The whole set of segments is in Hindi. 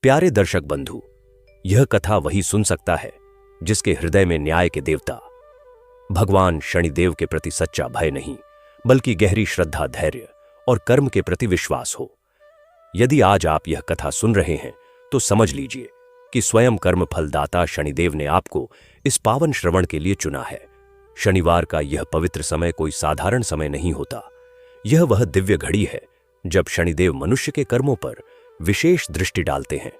प्यारे दर्शक बंधु, यह कथा वही सुन सकता है जिसके हृदय में न्याय के देवता भगवान शनिदेव के प्रति सच्चा भय नहीं, बल्कि गहरी श्रद्धा, धैर्य और कर्म के प्रति विश्वास हो। यदि आज आप यह कथा सुन रहे हैं तो समझ लीजिए कि स्वयं कर्म फलदाता शनिदेव ने आपको इस पावन श्रवण के लिए चुना है। शनिवार का यह पवित्र समय कोई साधारण समय नहीं होता। यह वह दिव्य घड़ी है जब शनिदेव मनुष्य के कर्मों पर विशेष दृष्टि डालते हैं,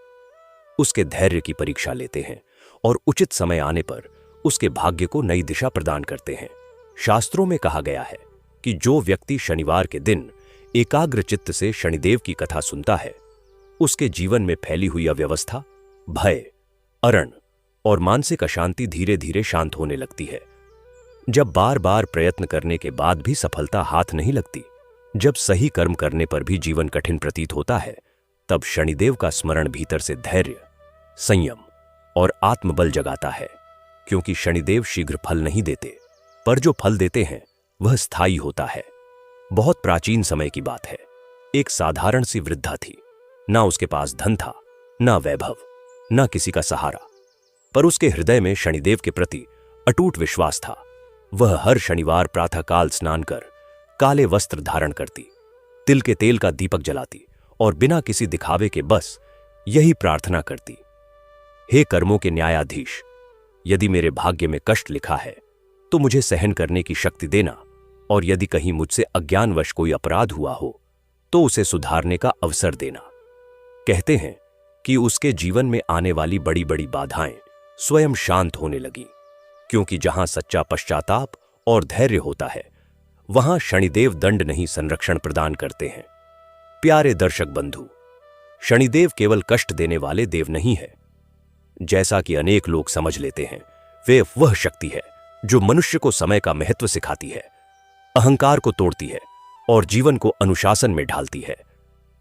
उसके धैर्य की परीक्षा लेते हैं और उचित समय आने पर उसके भाग्य को नई दिशा प्रदान करते हैं। शास्त्रों में कहा गया है कि जो व्यक्ति शनिवार के दिन एकाग्र चित्त से शनिदेव की कथा सुनता है, उसके जीवन में फैली हुई अव्यवस्था, भय, अरण और मानसिक अशांति धीरे धीरे शांत होने लगती है। जब बार बार प्रयत्न करने के बाद भी सफलता हाथ नहीं लगती, जब सही कर्म करने पर भी जीवन कठिन प्रतीत होता है, तब शनिदेव का स्मरण भीतर से धैर्य, संयम और आत्मबल जगाता है। क्योंकि शनिदेव शीघ्र फल नहीं देते, पर जो फल देते हैं वह स्थायी होता है। बहुत प्राचीन समय की बात है। एक साधारण सी वृद्धा थी। ना उसके पास धन था, ना वैभव, ना किसी का सहारा, पर उसके हृदय में शनिदेव के प्रति अटूट विश्वास था। वह हर शनिवार प्रातःकाल स्नान कर काले वस्त्र धारण करती, तिल के तेल का दीपक जलाती और बिना किसी दिखावे के बस यही प्रार्थना करती, हे कर्मों के न्यायाधीश, यदि मेरे भाग्य में कष्ट लिखा है तो मुझे सहन करने की शक्ति देना, और यदि कहीं मुझसे अज्ञानवश कोई अपराध हुआ हो तो उसे सुधारने का अवसर देना। कहते हैं कि उसके जीवन में आने वाली बड़ी बड़ी बाधाएं स्वयं शांत होने लगी, क्योंकि जहां सच्चा पश्चाताप और धैर्य होता है, वहां शनिदेव दंड नहीं, संरक्षण प्रदान करते हैं। प्यारे दर्शक बंधु, शनिदेव केवल कष्ट देने वाले देव नहीं है, जैसा कि अनेक लोग समझ लेते हैं। वे वह शक्ति है जो मनुष्य को समय का महत्व सिखाती है, अहंकार को तोड़ती है और जीवन को अनुशासन में ढालती है।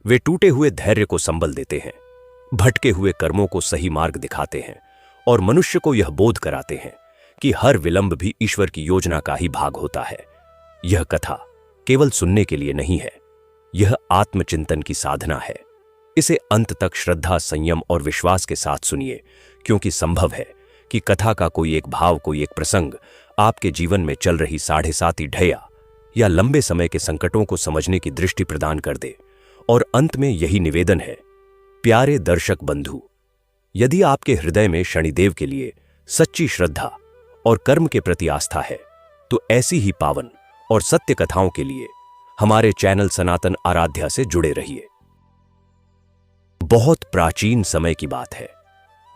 वे टूटे हुए धैर्य को संबल देते हैं, भटके हुए कर्मों को सही मार्ग दिखाते हैं और मनुष्य को यह बोध कराते हैं कि हर विलंब भी ईश्वर की योजना का ही भाग होता है। यह कथा केवल सुनने के लिए नहीं है, यह आत्मचिंतन की साधना है। इसे अंत तक श्रद्धा, संयम और विश्वास के साथ सुनिए, क्योंकि संभव है कि कथा का कोई एक भाव, कोई एक प्रसंग आपके जीवन में चल रही 7.5 ढैया या लंबे समय के संकटों को समझने की दृष्टि प्रदान कर दे। और अंत में यही निवेदन है, प्यारे दर्शक बंधु, यदि आपके हृदय में शनिदेव के लिए सच्ची श्रद्धा और कर्म के प्रति आस्था है, तो ऐसी ही पावन और सत्य कथाओं के लिए हमारे चैनल सनातन आराध्या से जुड़े रहिए। बहुत प्राचीन समय की बात है,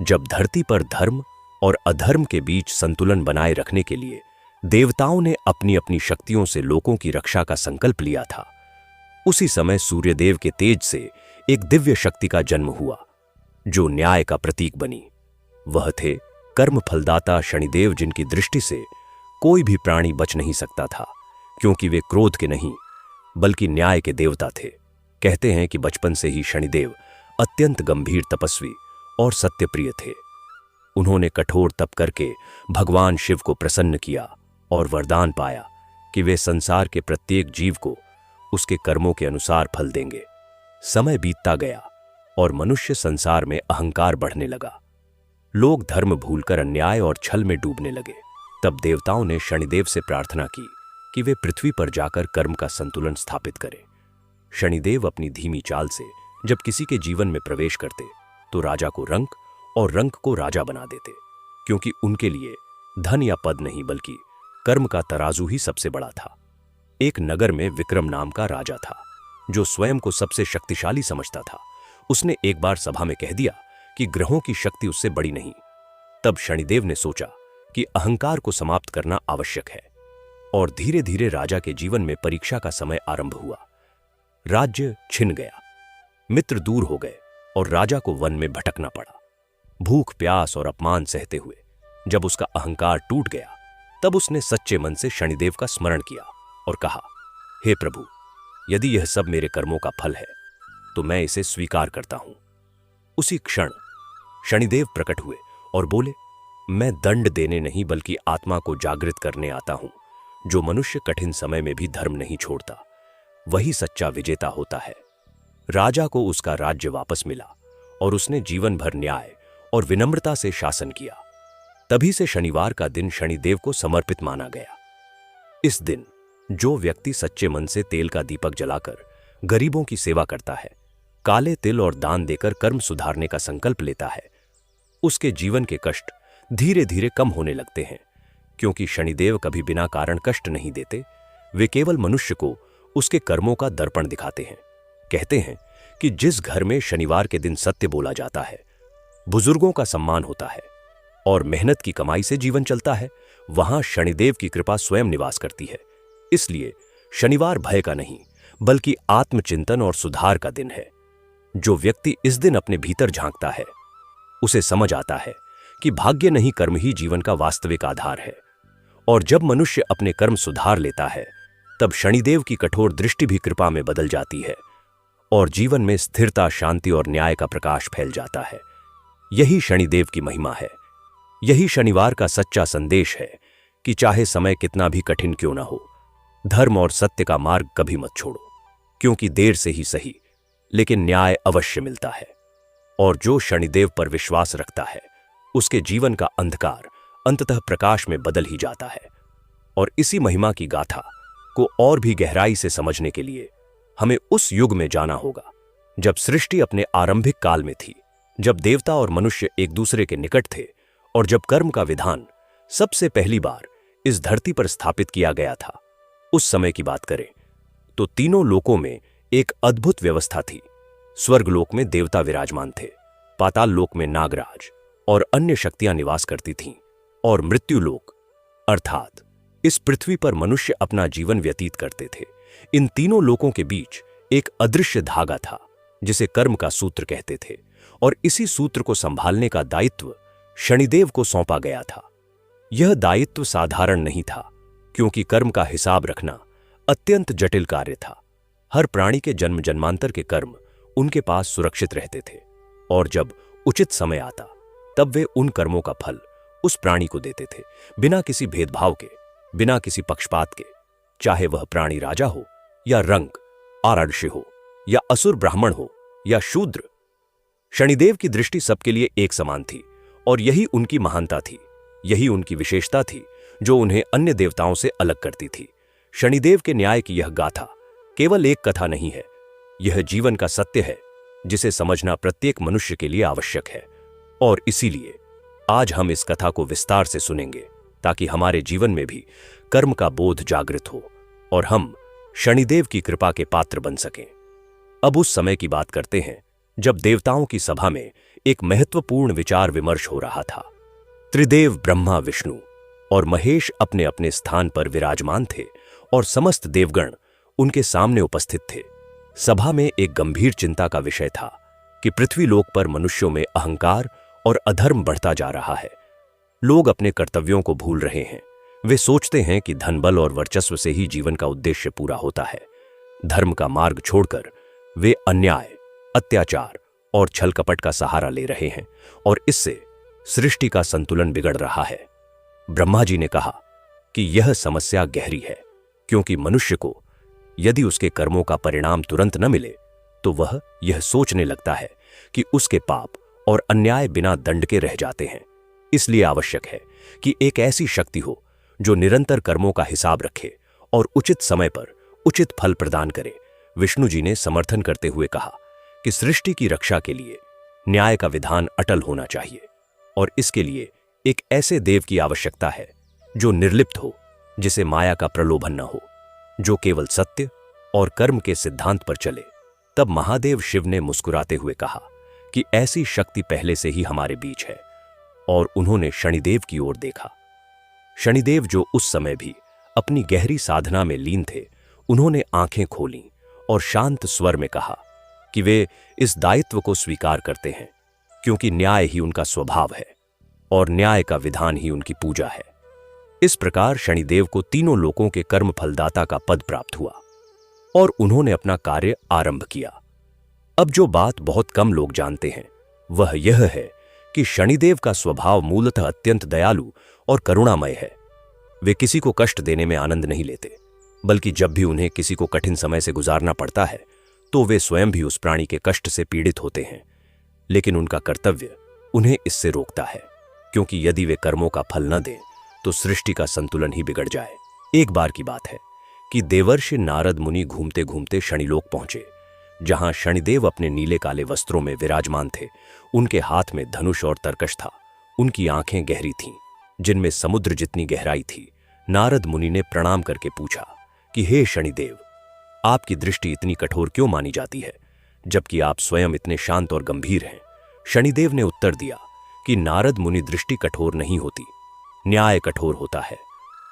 जब धरती पर धर्म और अधर्म के बीच संतुलन बनाए रखने के लिए देवताओं ने अपनी अपनी शक्तियों से लोगों की रक्षा का संकल्प लिया था। उसी समय सूर्यदेव के तेज से एक दिव्य शक्ति का जन्म हुआ, जो न्याय का प्रतीक बनी। वह थे कर्म फलदाता शनिदेव, जिनकी दृष्टि से कोई भी प्राणी बच नहीं सकता था, क्योंकि वे क्रोध के नहीं बल्कि न्याय के देवता थे। कहते हैं कि बचपन से ही शनिदेव अत्यंत गंभीर, तपस्वी और सत्यप्रिय थे। उन्होंने कठोर तप करके भगवान शिव को प्रसन्न किया और वरदान पाया कि वे संसार के प्रत्येक जीव को उसके कर्मों के अनुसार फल देंगे। समय बीतता गया और मनुष्य संसार में अहंकार बढ़ने लगा। लोग धर्म भूलकर अन्याय और छल में डूबने लगे। तब देवताओं ने शनिदेव से प्रार्थना की कि वे पृथ्वी पर जाकर कर्म का संतुलन स्थापित करें। शनिदेव अपनी धीमी चाल से जब किसी के जीवन में प्रवेश करते तो राजा को रंक और रंक को राजा बना देते, क्योंकि उनके लिए धन या पद नहीं बल्कि कर्म का तराजू ही सबसे बड़ा था। एक नगर में विक्रम नाम का राजा था, जो स्वयं को सबसे शक्तिशाली समझता था। उसने एक बार सभा में कह दिया कि ग्रहों की शक्ति उससे बड़ी नहीं। तब शनिदेव ने सोचा कि अहंकार को समाप्त करना आवश्यक है, और धीरे धीरे राजा के जीवन में परीक्षा का समय आरंभ हुआ। राज्य छिन गया, मित्र दूर हो गए और राजा को वन में भटकना पड़ा। भूख, प्यास और अपमान सहते हुए जब उसका अहंकार टूट गया, तब उसने सच्चे मन से शनिदेव का स्मरण किया और कहा, हे प्रभु, यदि यह सब मेरे कर्मों का फल है तो मैं इसे स्वीकार करता हूं। उसी क्षण शनिदेव प्रकट हुए और बोले, मैं दंड देने नहीं बल्कि आत्मा को जागृत करने आता हूं। जो मनुष्य कठिन समय में भी धर्म नहीं छोड़ता, वही सच्चा विजेता होता है। राजा को उसका राज्य वापस मिला और उसने जीवन भर न्याय और विनम्रता से शासन किया। तभी से शनिवार का दिन शनिदेव को समर्पित माना गया। इस दिन जो व्यक्ति सच्चे मन से तेल का दीपक जलाकर गरीबों की सेवा करता है, काले तिल और दान देकर कर्म सुधारने का संकल्प लेता है, उसके जीवन के कष्ट धीरे धीरे कम होने लगते हैं। क्योंकि शनिदेव कभी बिना कारण कष्ट नहीं देते, वे केवल मनुष्य को उसके कर्मों का दर्पण दिखाते हैं। कहते हैं कि जिस घर में शनिवार के दिन सत्य बोला जाता है, बुजुर्गों का सम्मान होता है और मेहनत की कमाई से जीवन चलता है, वहां शनिदेव की कृपा स्वयं निवास करती है। इसलिए शनिवार भय का नहीं, बल्कि आत्मचिंतन और सुधार का दिन है। जो व्यक्ति इस दिन अपने भीतर झांकता है, उसे समझ आता है कि भाग्य नहीं, कर्म ही जीवन का वास्तविक आधार है। और जब मनुष्य अपने कर्म सुधार लेता है, तब शनिदेव की कठोर दृष्टि भी कृपा में बदल जाती है और जीवन में स्थिरता, शांति और न्याय का प्रकाश फैल जाता है। यही शनिदेव की महिमा है। यही शनिवार का सच्चा संदेश है कि चाहे समय कितना भी कठिन क्यों ना हो, धर्म और सत्य का मार्ग कभी मत छोड़ो, क्योंकि देर से ही सही, लेकिन न्याय अवश्य मिलता है। और जो शनिदेव पर विश्वास रखता है, उसके जीवन का अंधकार अंततः प्रकाश में बदल ही जाता है। और इसी महिमा की गाथा को और भी गहराई से समझने के लिए हमें उस युग में जाना होगा जब सृष्टि अपने आरंभिक काल में थी, जब देवता और मनुष्य एक दूसरे के निकट थे और जब कर्म का विधान सबसे पहली बार इस धरती पर स्थापित किया गया था। उस समय की बात करें तो तीनों लोकों में एक अद्भुत व्यवस्था थी। स्वर्गलोक में देवता विराजमान थे, पाताल लोक में नागराज और अन्य शक्तियां निवास करती थीं, और मृत्युलोक अर्थात इस पृथ्वी पर मनुष्य अपना जीवन व्यतीत करते थे। इन तीनों लोकों के बीच एक अदृश्य धागा था जिसे कर्म का सूत्र कहते थे, और इसी सूत्र को संभालने का दायित्व शनिदेव को सौंपा गया था। यह दायित्व साधारण नहीं था, क्योंकि कर्म का हिसाब रखना अत्यंत जटिल कार्य था। हर प्राणी के जन्म जन्मांतर के कर्म उनके पास सुरक्षित रहते थे, और जब उचित समय आता तब वे उन कर्मों का फल उस प्राणी को देते थे, बिना किसी भेदभाव के, बिना किसी पक्षपात के, चाहे वह प्राणी राजा हो या रंग आरण्य हो या असुर ब्राह्मण हो या शूद्र। शनिदेव की दृष्टि सबके लिए एक समान थी, और यही उनकी महानता थी, यही उनकी विशेषता थी जो उन्हें अन्य देवताओं से अलग करती थी। शनिदेव के न्याय की यह गाथा केवल एक कथा नहीं है, यह जीवन का सत्य है जिसे समझना प्रत्येक मनुष्य के लिए आवश्यक है। और इसीलिए आज हम इस कथा को विस्तार से सुनेंगे, ताकि हमारे जीवन में भी कर्म का बोध जागृत हो और हम शनिदेव की कृपा के पात्र बन सकें। अब उस समय की बात करते हैं जब देवताओं की सभा में एक महत्वपूर्ण विचार विमर्श हो रहा था। त्रिदेव ब्रह्मा, विष्णु और महेश अपने अपने स्थान पर विराजमान थे और समस्त देवगण उनके सामने उपस्थित थे। सभा में एक गंभीर चिंता का विषय था कि पृथ्वी लोक पर मनुष्यों में अहंकार और अधर्म बढ़ता जा रहा है। लोग अपने कर्तव्यों को भूल रहे हैं। वे सोचते हैं कि धन, बल और वर्चस्व से ही जीवन का उद्देश्य पूरा होता है। धर्म का मार्ग छोड़कर वे अन्याय, अत्याचार और छल कपट का सहारा ले रहे हैं, और इससे सृष्टि का संतुलन बिगड़ रहा है। ब्रह्मा जी ने कहा कि यह समस्या गहरी है, क्योंकि मनुष्य को यदि उसके कर्मों का परिणाम तुरंत न मिले तो वह यह सोचने लगता है कि उसके पाप और अन्याय बिना दंड के रह जाते हैं। इसलिए आवश्यक है कि एक ऐसी शक्ति हो जो निरंतर कर्मों का हिसाब रखे और उचित समय पर उचित फल प्रदान करे। विष्णु जी ने समर्थन करते हुए कहा कि सृष्टि की रक्षा के लिए न्याय का विधान अटल होना चाहिए, और इसके लिए एक ऐसे देव की आवश्यकता है जो निर्लिप्त हो, जिसे माया का प्रलोभन न हो, जो केवल सत्य और कर्म के सिद्धांत पर चले। तब महादेव शिव ने मुस्कुराते हुए कहा कि ऐसी शक्ति पहले से ही हमारे बीच है, और उन्होंने शनिदेव की ओर देखा। शनिदेव, जो उस समय भी अपनी गहरी साधना में लीन थे, उन्होंने आंखें खोलीं और शांत स्वर में कहा कि वे इस दायित्व को स्वीकार करते हैं, क्योंकि न्याय ही उनका स्वभाव है और न्याय का विधान ही उनकी पूजा है। इस प्रकार शनिदेव को तीनों लोकों के कर्म फलदाता का पद प्राप्त हुआ और उन्होंने अपना कार्य आरंभ किया। अब जो बात बहुत कम लोग जानते हैं वह यह है कि शनिदेव का स्वभाव मूलतः अत्यंत दयालु और करुणामय है। वे किसी को कष्ट देने में आनंद नहीं लेते, बल्कि जब भी उन्हें किसी को कठिन समय से गुजारना पड़ता है तो वे स्वयं भी उस प्राणी के कष्ट से पीड़ित होते हैं। लेकिन उनका कर्तव्य उन्हें इससे रोकता है, क्योंकि यदि वे कर्मों का फल न दें तो सृष्टि का संतुलन ही बिगड़ जाए। एक बार की बात है कि देवर्षि नारद मुनि घूमते घूमते शनिलोक पहुंचे, जहां शनिदेव अपने नीले काले वस्त्रों में विराजमान थे। उनके हाथ में धनुष और तरकश था। उनकी आंखें गहरी थीं, जिनमें समुद्र जितनी गहराई थी। नारद मुनि ने प्रणाम करके पूछा कि हे शनिदेव, आपकी दृष्टि इतनी कठोर क्यों मानी जाती है, जबकि आप स्वयं इतने शांत और गंभीर हैं? शनिदेव ने उत्तर दिया कि नारद मुनि, दृष्टि कठोर नहीं होती, न्याय कठोर होता है,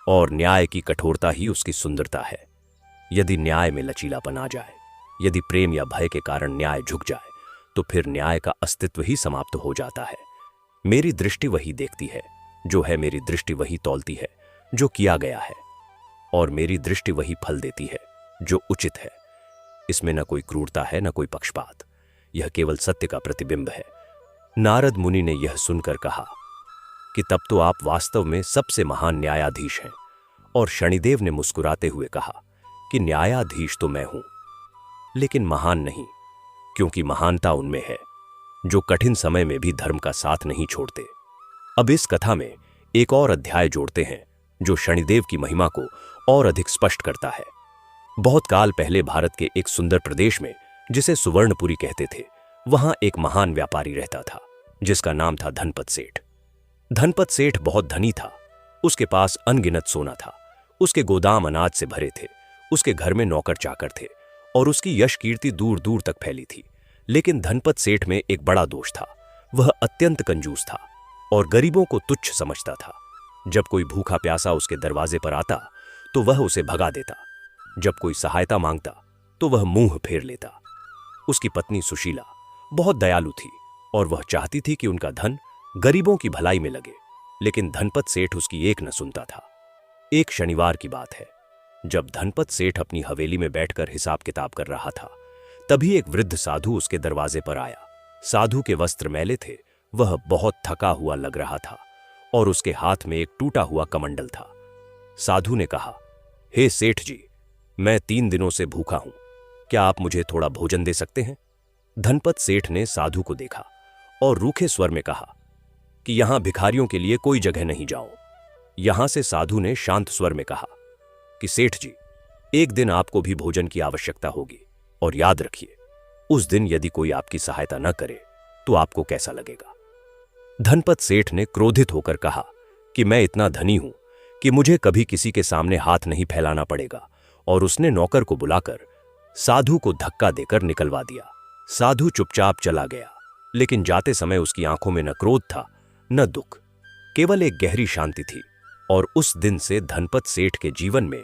और न्याय की कठोरता ही उसकी सुंदरता है। यदि न्याय में लचीलापन आ जाए, यदि प्रेम या भय के कारण न्याय झुक जाए, तो फिर न्याय का अस्तित्व ही समाप्त हो जाता है। मेरी दृष्टि वही देखती है जो है, मेरी दृष्टि वही तौलती है जो किया गया है, और मेरी दृष्टि वही फल देती है जो उचित है। इसमें न कोई क्रूरता है, न कोई पक्षपात, यह केवल सत्य का प्रतिबिंब है। नारद मुनि ने यह सुनकर कहा कि तब तो आप वास्तव में सबसे महान न्यायाधीश हैं। और शनिदेव ने मुस्कुराते हुए कहा कि न्यायाधीश तो मैं हूं, लेकिन महान नहीं, क्योंकि महानता उनमें है जो कठिन समय में भी धर्म का साथ नहीं छोड़ते। अब इस कथा में एक और अध्याय जोड़ते हैं जो शनिदेव की महिमा को और अधिक स्पष्ट करता है। बहुत काल पहले भारत के एक सुंदर प्रदेश में, जिसे सुवर्णपुरी कहते थे, वहां एक महान व्यापारी रहता था, जिसका नाम था धनपत सेठ। धनपत सेठ बहुत धनी था। उसके पास अनगिनत सोना था, उसके गोदाम अनाज से भरे थे, उसके घर में नौकर चाकर थे, और उसकी यश कीर्ति दूर दूर तक फैली थी। लेकिन धनपत सेठ में एक बड़ा दोष था। वह अत्यंत कंजूस था और गरीबों को तुच्छ समझता था। जब कोई भूखा प्यासा उसके दरवाजे पर आता तो वह उसे भगा देता। जब कोई सहायता मांगता तो वह मुंह फेर लेता। उसकी पत्नी सुशीला बहुत दयालु थी और वह चाहती थी कि उनका धन गरीबों की भलाई में लगे, लेकिन धनपत सेठ उसकी एक न सुनता था। एक शनिवार की बात है, जब धनपत सेठ अपनी हवेली में बैठकर हिसाब किताब कर रहा था, तभी एक वृद्ध साधु उसके दरवाजे पर आया। साधु के वस्त्र मैले थे, वह बहुत थका हुआ लग रहा था और उसके हाथ में एक टूटा हुआ कमंडल था। साधु ने कहा, हे सेठ जी, मैं 3 दिनों से भूखा हूं, क्या आप मुझे थोड़ा भोजन दे सकते हैं? धनपत सेठ ने साधु को देखा और रूखे स्वर में कहा कि यहां भिखारियों के लिए कोई जगह नहीं, जाओ। यहां से साधु ने शांत स्वर में कहा कि सेठ जी, एक दिन आपको भी भोजन की आवश्यकता होगी, और याद रखिए, उस दिन यदि कोई आपकी सहायता न करे तो आपको कैसा लगेगा? धनपत सेठ ने क्रोधित होकर कहा कि मैं इतना धनी हूं कि मुझे कभी किसी के सामने हाथ नहीं फैलाना पड़ेगा, और उसने नौकर को बुलाकर साधु को धक्का देकर निकलवा दिया। साधु चुपचाप चला गया, लेकिन जाते समय उसकी आंखों में न क्रोध था न दुख, केवल एक गहरी शांति थी। और उस दिन से धनपत सेठ के जीवन में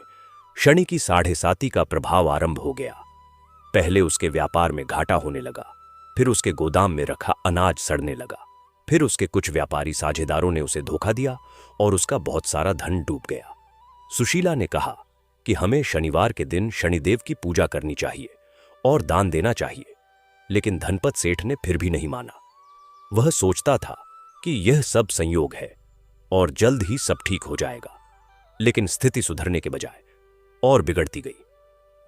शनि की 7.5 का प्रभाव आरंभ हो गया। पहले उसके व्यापार में घाटा होने लगा, फिर उसके गोदाम में रखा अनाज सड़ने लगा, फिर उसके कुछ व्यापारी साझेदारों ने उसे धोखा दिया और उसका बहुत सारा धन डूब गया। सुशीला ने कहा कि हमें शनिवार के दिन शनिदेव की पूजा करनी चाहिए और दान देना चाहिए, लेकिन धनपत सेठ ने फिर भी नहीं माना। वह सोचता था कि यह सब संयोग है और जल्द ही सब ठीक हो जाएगा, लेकिन स्थिति सुधरने के बजाय और बिगड़ती गई।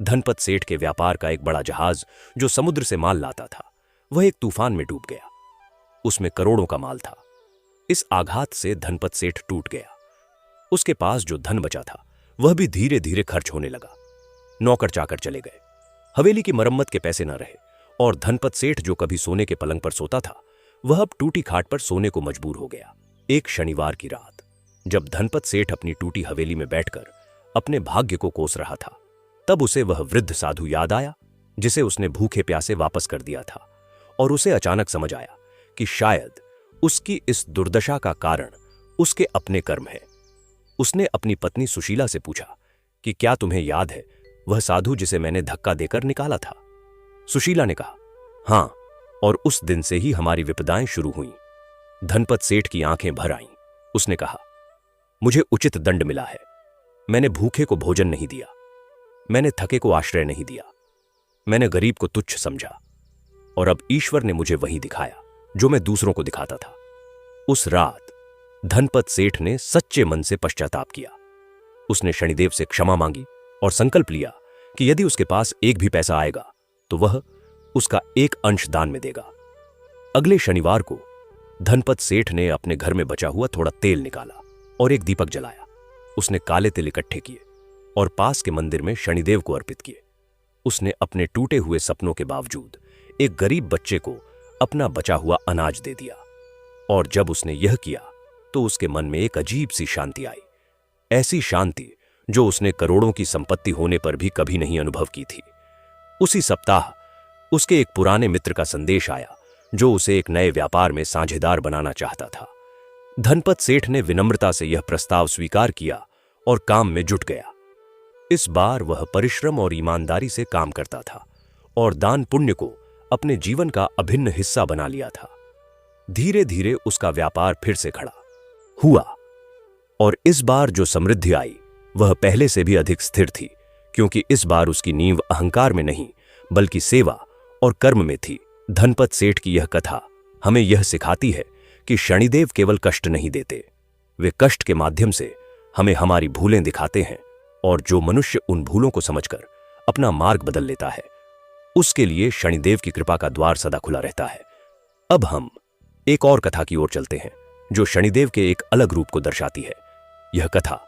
धनपत सेठ के व्यापार का एक बड़ा जहाज जो समुद्र से माल लाता था, वह एक तूफान में डूब गया। उसमें करोड़ों का माल था। इस आघात से धनपत सेठ टूट गया। उसके पास जो धन बचा था वह भी धीरे धीरे खर्च होने लगा। नौकर चाकर चले गए, हवेली की मरम्मत के पैसे न रहे, और धनपत सेठ जो कभी सोने के पलंग पर सोता था, वह अब टूटी खाट पर सोने को मजबूर हो गया। एक शनिवार की रात, जब धनपत सेठ अपनी टूटी हवेली में बैठकर अपने भाग्य को कोस रहा था, तब उसे वह वृद्ध साधु याद आया जिसे उसने भूखे प्यासे वापस कर दिया था। और उसे अचानक समझ आया कि शायद उसकी इस दुर्दशा का कारण उसके अपने कर्म है। उसने अपनी पत्नी सुशीला से पूछा कि क्या तुम्हें याद है वह साधु जिसे मैंने धक्का देकर निकाला था? सुशीला ने कहा, हां, और उस दिन से ही हमारी विपदाएं शुरू हुईं। धनपत सेठ की आंखें भर आईं। उसने कहा, मुझे उचित दंड मिला है। मैंने भूखे को भोजन नहीं दिया, मैंने थके को आश्रय नहीं दिया, मैंने गरीब को तुच्छ समझा, और अब ईश्वर ने मुझे वही दिखाया जो मैं दूसरों को दिखाता था। उस रात धनपत सेठ ने सच्चे मन से पश्चाताप किया। उसने शनिदेव से क्षमा मांगी और संकल्प लिया कि यदि उसके पास एक भी पैसा आएगा तो वह उसका एक अंश दान में देगा। अगले शनिवार को धनपत सेठ ने अपने घर में बचा हुआ थोड़ा तेल निकाला और एक दीपक जलाया। उसने काले तिल इकट्ठे किए और पास के मंदिर में शनिदेव को अर्पित किए। उसने अपने टूटे हुए सपनों के बावजूद एक गरीब बच्चे को अपना बचा हुआ अनाज दे दिया। और जब उसने यह किया तो उसके मन में एक अजीब सी शांति आई, ऐसी शांति जो उसने करोड़ों की संपत्ति होने पर भी कभी नहीं अनुभव की थी। उसी सप्ताह उसके एक पुराने मित्र का संदेश आया जो उसे एक नए व्यापार में साझेदार बनाना चाहता था। धनपत सेठ ने विनम्रता से यह प्रस्ताव स्वीकार किया और काम में जुट गया। इस बार वह परिश्रम और ईमानदारी से काम करता था और दान पुण्य को अपने जीवन का अभिन्न हिस्सा बना लिया था। धीरे धीरे उसका व्यापार फिर से खड़ा हुआ और इस बार जो समृद्धि आई वह पहले से भी अधिक स्थिर थी, क्योंकि इस बार उसकी नींव अहंकार में नहीं बल्कि सेवा और कर्म में थी। धनपत सेठ की यह कथा हमें यह सिखाती है कि शनिदेव केवल कष्ट नहीं देते, वे कष्ट के माध्यम से हमें हमारी भूलें दिखाते हैं, और जो मनुष्य उन भूलों को समझकर अपना मार्ग बदल लेता है उसके लिए शनिदेव की कृपा का द्वार सदा खुला रहता है। अब हम एक और कथा की ओर चलते हैं जो शनिदेव के एक अलग रूप को दर्शाती है। यह कथा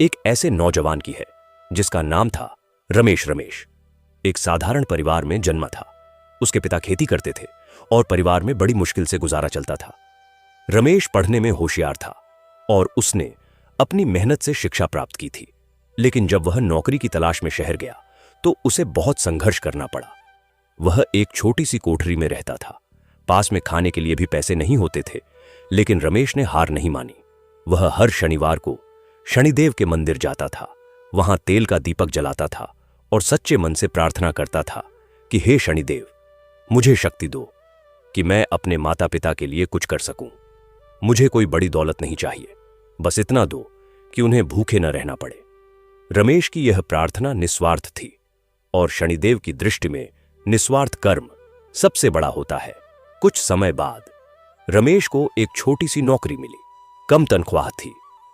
एक ऐसे नौजवान की है जिसका नाम था रमेश। रमेश एक साधारण परिवार में जन्मा था। उसके पिता खेती करते थे और परिवार में बड़ी मुश्किल से गुजारा चलता था। रमेश पढ़ने में होशियार था और उसने अपनी मेहनत से शिक्षा प्राप्त की थी, लेकिन जब वह नौकरी की तलाश में शहर गया तो उसे बहुत संघर्ष करना पड़ा। वह एक छोटी सी कोठरी में रहता था। पास में खाने के लिए भी पैसे नहीं होते थे, लेकिन रमेश ने हार नहीं मानी। वह हर शनिवार को शनिदेव के मंदिर जाता था, वहां तेल का दीपक जलाता था और सच्चे मन से प्रार्थना करता था कि हे शनिदेव, मुझे शक्ति दो कि मैं अपने माता पिता के लिए कुछ कर सकूं। मुझे कोई बड़ी दौलत नहीं चाहिए, बस इतना दो कि उन्हें भूखे न रहना पड़े। रमेश की यह प्रार्थना निस्वार्थ थी और शनिदेव की दृष्टि में निस्वार्थ कर्म सबसे बड़ा होता है। कुछ समय बाद रमेश को एक छोटी सी नौकरी मिली। कम तनख्वाह थी,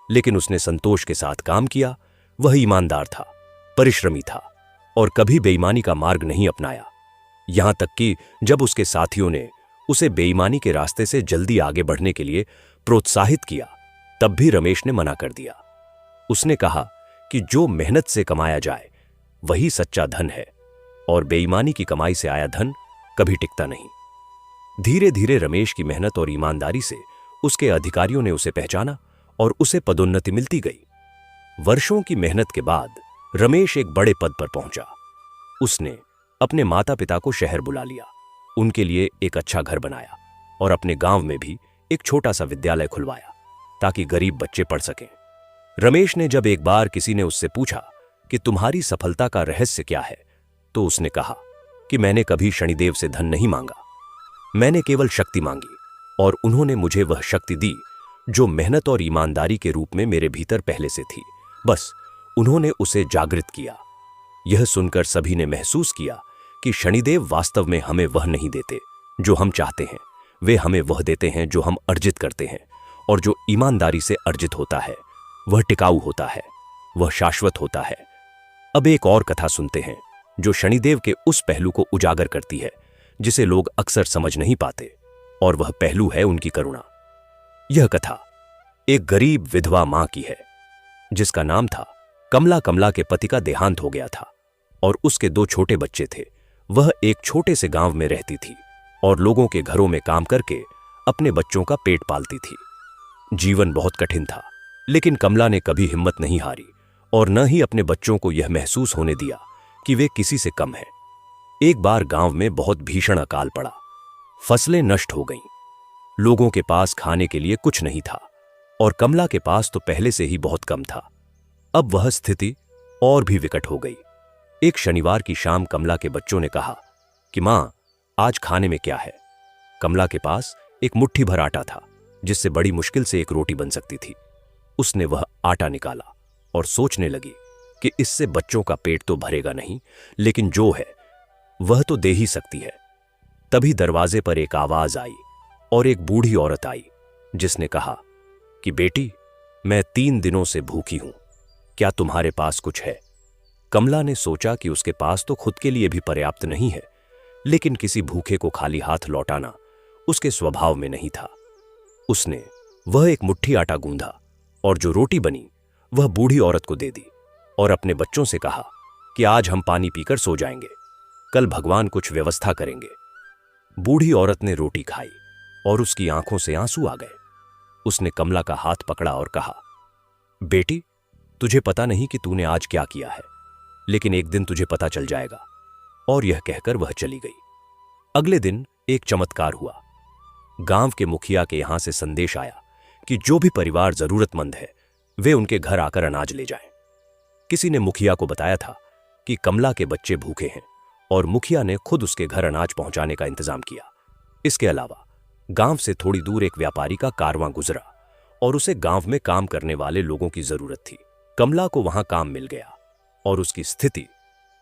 लेकिन उसने संतोष के साथ काम किया। वह ईमानदार था, परिश्रमी था और कभी बेईमानी का मार्ग नहीं अपनाया। यहां तक कि जब उसके साथियों ने उसे बेईमानी के रास्ते से जल्दी आगे बढ़ने के लिए प्रोत्साहित किया, तब भी रमेश ने मना कर दिया। उसने कहा कि जो मेहनत से कमाया जाए वही सच्चा धन है और बेईमानी की कमाई से आया धन कभी टिकता नहीं। धीरे धीरे रमेश की मेहनत और ईमानदारी से उसके अधिकारियों ने उसे पहचाना और उसे पदोन्नति मिलती गई। वर्षों की मेहनत के बाद रमेश एक बड़े पद पर पहुंचा। उसने अपने माता पिता को शहर बुला लिया, उनके लिए एक अच्छा घर बनाया और अपने गांव में भी एक छोटा सा विद्यालय खुलवाया ताकि गरीब बच्चे पढ़ सकें। रमेश ने जब एक बार किसी ने उससे पूछा कि तुम्हारी सफलता का रहस्य क्या है, तो उसने कहा कि मैंने कभी शनिदेव से धन नहीं मांगा, मैंने केवल शक्ति मांगी और उन्होंने मुझे वह शक्ति दी जो मेहनत और ईमानदारी के रूप में मेरे भीतर पहले से थी। बस उन्होंने उसे जागृत किया। यह सुनकर सभी ने महसूस किया कि शनिदेव वास्तव में हमें वह नहीं देते जो हम चाहते हैं, वे हमें वह देते हैं जो हम अर्जित करते हैं, और जो ईमानदारी से अर्जित होता है वह टिकाऊ होता है, वह शाश्वत होता है। अब एक और कथा सुनते हैं जो शनिदेव के उस पहलू को उजागर करती है जिसे लोग अक्सर समझ नहीं पाते, और वह पहलू है उनकी करुणा। यह कथा एक गरीब विधवा मां की है जिसका नाम था कमला। कमला के पति का देहांत हो गया था और उसके 2 छोटे बच्चे थे। वह एक छोटे से गांव में रहती थी और लोगों के घरों में काम करके अपने बच्चों का पेट पालती थी। जीवन बहुत कठिन था, लेकिन कमला ने कभी हिम्मत नहीं हारी और न ही अपने बच्चों को यह महसूस होने दिया कि वे किसी से कम हैं। एक बार गांव में बहुत भीषण अकाल पड़ा, फसलें नष्ट हो गईं, लोगों के पास खाने के लिए कुछ नहीं था और कमला के पास तो पहले से ही बहुत कम था। अब वह स्थिति और भी विकट हो गई। एक शनिवार की शाम कमला के बच्चों ने कहा कि मां, आज खाने में क्या है? कमला के पास एक मुट्ठी भर आटा था जिससे बड़ी मुश्किल से एक रोटी बन सकती थी। उसने वह आटा निकाला और सोचने लगी कि इससे बच्चों का पेट तो भरेगा नहीं, लेकिन जो है वह तो दे ही सकती है। तभी दरवाजे पर एक आवाज आई और एक बूढ़ी औरत आई जिसने कहा कि बेटी, मैं 3 दिनों से भूखी हूं, क्या तुम्हारे पास कुछ है? कमला ने सोचा कि उसके पास तो खुद के लिए भी पर्याप्त नहीं है, लेकिन किसी भूखे को खाली हाथ लौटाना उसके स्वभाव में नहीं था। उसने वह एक मुट्ठी आटा गूंधा और जो रोटी बनी वह बूढ़ी औरत को दे दी और अपने बच्चों से कहा कि आज हम पानी पीकर सो जाएंगे, कल भगवान कुछ व्यवस्था करेंगे। बूढ़ी औरत ने रोटी खाई और उसकी आंखों से आंसू आ गए। उसने कमला का हाथ पकड़ा और कहा, बेटी, तुझे पता नहीं कि तूने आज क्या किया है, लेकिन एक दिन तुझे पता चल जाएगा। और यह कहकर वह चली गई। अगले दिन एक चमत्कार हुआ। गांव के मुखिया के यहां से संदेश आया कि जो भी परिवार जरूरतमंद है वे उनके घर आकर अनाज ले जाएं। किसी ने मुखिया को बताया था कि कमला के बच्चे भूखे हैं और मुखिया ने खुद उसके घर अनाज पहुंचाने का इंतजाम किया। इसके अलावा गांव से थोड़ी दूर एक व्यापारी का कारवां गुजरा और उसे गांव में काम करने वाले लोगों की जरूरत थी। कमला को वहां काम मिल गया और उसकी स्थिति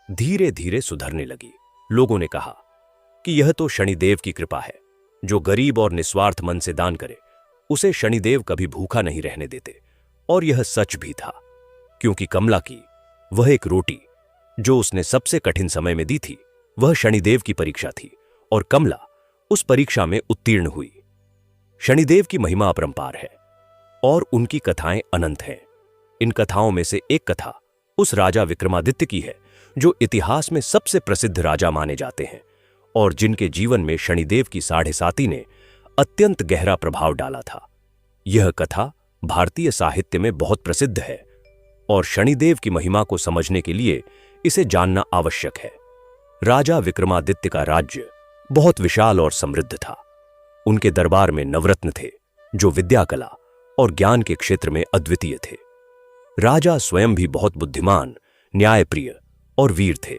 धीरे धीरे सुधरने लगी। लोगों ने कहा कि यह तो शनिदेव की कृपा है, जो गरीब और निस्वार्थ मन से दान करे उसे शनिदेव कभी भूखा नहीं रहने देते। और यह सच भी था, क्योंकि कमला की वह एक रोटी जो उसने सबसे कठिन समय में दी थी वह शनिदेव की परीक्षा थी और कमला उस परीक्षा में उत्तीर्ण हुई। शनिदेव की महिमा अपरंपार है और उनकी कथाएं अनंत हैं। इन कथाओं में से एक कथा उस राजा विक्रमादित्य की है जो इतिहास में सबसे प्रसिद्ध राजा माने जाते हैं और जिनके जीवन में शनिदेव की साढ़े साती ने अत्यंत गहरा प्रभाव डाला था। यह कथा भारतीय साहित्य में बहुत प्रसिद्ध है और शनिदेव की महिमा को समझने के लिए इसे जानना आवश्यक है। राजा विक्रमादित्य का राज्य बहुत विशाल और समृद्ध था। उनके दरबार में नवरत्न थे जो विद्या, कला और ज्ञान के क्षेत्र में अद्वितीय थे। राजा स्वयं भी बहुत बुद्धिमान, न्यायप्रिय और वीर थे।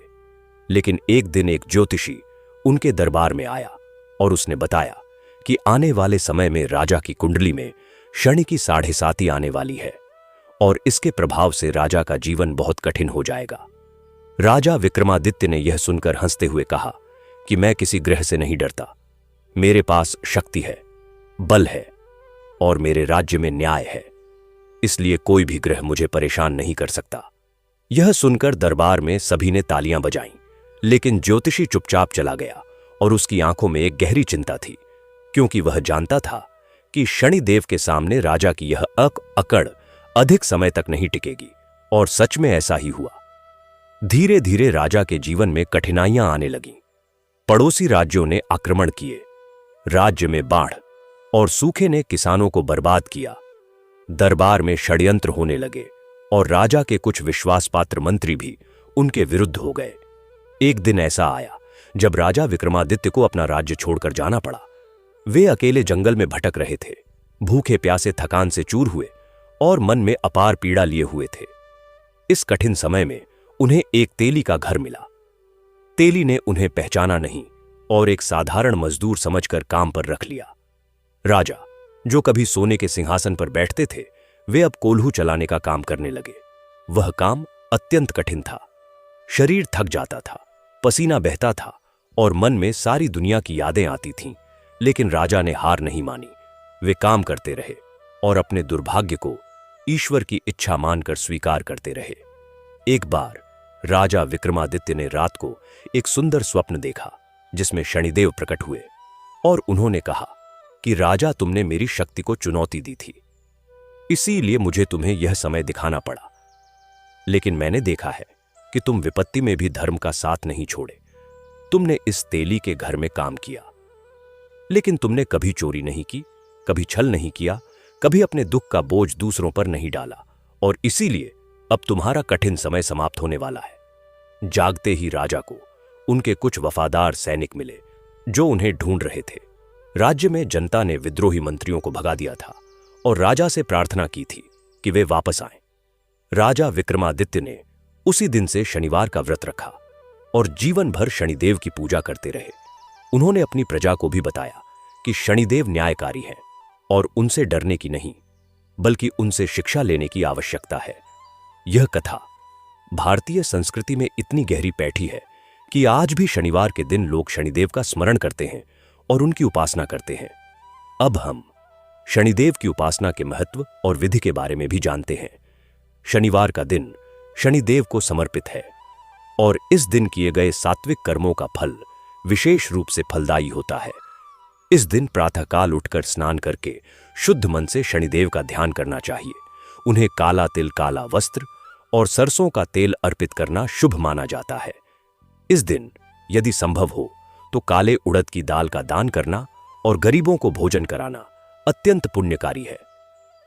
लेकिन एक दिन एक ज्योतिषी उनके दरबार में आया और उसने बताया कि आने वाले समय में राजा की कुंडली में शनि की साढ़े साती आने वाली है और इसके प्रभाव से राजा का जीवन बहुत कठिन हो जाएगा। राजा विक्रमादित्य ने यह सुनकर हंसते हुए कहा कि मैं किसी ग्रह से नहीं डरता। मेरे पास शक्ति है, बल है और मेरे राज्य में न्याय है, इसलिए कोई भी ग्रह मुझे परेशान नहीं कर सकता। यह सुनकर दरबार में सभी ने तालियां बजाईं, लेकिन ज्योतिषी चुपचाप चला गया और उसकी आंखों में एक गहरी चिंता थी, क्योंकि वह जानता था कि शनिदेव के सामने राजा की यह अकड़ अधिक समय तक नहीं टिकेगी। और सच में ऐसा ही हुआ। धीरे धीरे राजा के जीवन में कठिनाइयां आने लगीं। पड़ोसी राज्यों ने आक्रमण किए, राज्य में बाढ़ और सूखे ने किसानों को बर्बाद किया। दरबार में षड्यंत्र होने लगे और राजा के कुछ विश्वासपात्र मंत्री भी उनके विरुद्ध हो गए। एक दिन ऐसा आया जब राजा विक्रमादित्य को अपना राज्य छोड़कर जाना पड़ा। वे अकेले जंगल में भटक रहे थे, भूखे प्यासे थकान से चूर हुए और मन में अपार पीड़ा लिए हुए थे। इस कठिन समय में उन्हें एक तेली का घर मिला। तेली ने उन्हें पहचाना नहीं और एक साधारण मजदूर समझकर काम पर रख लिया। राजा, जो कभी सोने के सिंहासन पर बैठते थे, वे अब कोल्हू चलाने का काम करने लगे। वह काम अत्यंत कठिन था। शरीर थक जाता था, पसीना बहता था और मन में सारी दुनिया की यादें आती थीं। लेकिन राजा ने हार नहीं मानी। वे काम करते रहे और अपने दुर्भाग्य को ईश्वर की इच्छा मानकर स्वीकार करते रहे। एक बार राजा विक्रमादित्य ने रात को एक सुंदर स्वप्न देखा जिसमें शनिदेव प्रकट हुए और उन्होंने कहा कि राजा, तुमने मेरी शक्ति को चुनौती दी थी, इसीलिए मुझे तुम्हें यह समय दिखाना पड़ा। लेकिन मैंने देखा है कि तुम विपत्ति में भी धर्म का साथ नहीं छोड़े। तुमने इस तेली के घर में काम किया, लेकिन तुमने कभी चोरी नहीं की, कभी छल नहीं किया, कभी अपने दुख का बोझ दूसरों पर नहीं डाला और इसीलिए अब तुम्हारा कठिन समय समाप्त होने वाला है। जागते ही राजा को उनके कुछ वफादार सैनिक मिले जो उन्हें ढूंढ रहे थे। राज्य में जनता ने विद्रोही मंत्रियों को भगा दिया था और राजा से प्रार्थना की थी कि वे वापस आएं। राजा विक्रमादित्य ने उसी दिन से शनिवार का व्रत रखा और जीवन भर शनिदेव की पूजा करते रहे। उन्होंने अपनी प्रजा को भी बताया कि शनिदेव न्यायकारी हैं और उनसे डरने की नहीं, बल्कि उनसे शिक्षा लेने की आवश्यकता है। यह कथा भारतीय संस्कृति में इतनी गहरी बैठी है कि आज भी शनिवार के दिन लोग शनिदेव का स्मरण करते हैं और उनकी उपासना करते हैं। अब हम शनिदेव की उपासना के महत्व और विधि के बारे में भी जानते हैं। शनिवार का दिन शनिदेव को समर्पित है और इस दिन किए गए सात्विक कर्मों का फल विशेष रूप से फलदायी होता है। इस दिन प्रातःकाल उठकर स्नान करके शुद्ध मन से शनिदेव का ध्यान करना चाहिए। उन्हें काला तिल, काला वस्त्र और सरसों का तेल अर्पित करना शुभ माना जाता है। इस दिन यदि संभव हो तो काले उड़द की दाल का दान करना और गरीबों को भोजन कराना अत्यंत पुण्यकारी है।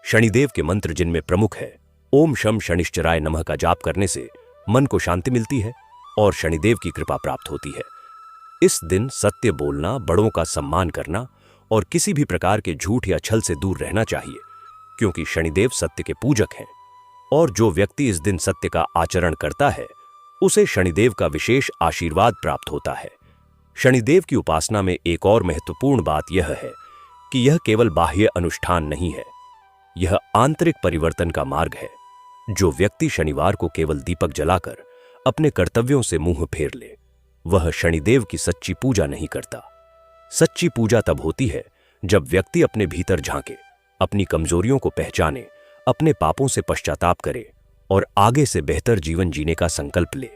शनिदेव के मंत्र जिनमें प्रमुख है ओम शम शनिश्चराय नमः का जाप करने से मन को शांति मिलती है और शनिदेव की कृपा प्राप्त होती है। इस दिन सत्य बोलना, बड़ों का सम्मान करना और किसी भी प्रकार के झूठ या छल से दूर रहना चाहिए, क्योंकि शनिदेव सत्य के पूजक हैं और जो व्यक्ति इस दिन सत्य का आचरण करता है उसे शनिदेव का विशेष आशीर्वाद प्राप्त होता है। शनिदेव की उपासना में एक और महत्वपूर्ण बात यह है कि यह केवल बाह्य अनुष्ठान नहीं है, यह आंतरिक परिवर्तन का मार्ग है। जो व्यक्ति शनिवार को केवल दीपक जलाकर अपने कर्तव्यों से मुंह फेर ले, वह शनिदेव की सच्ची पूजा नहीं करता। सच्ची पूजा तब होती है जब व्यक्ति अपने भीतर झांके, अपनी कमजोरियों को पहचाने, अपने पापों से पश्चाताप करे और आगे से बेहतर जीवन जीने का संकल्प ले।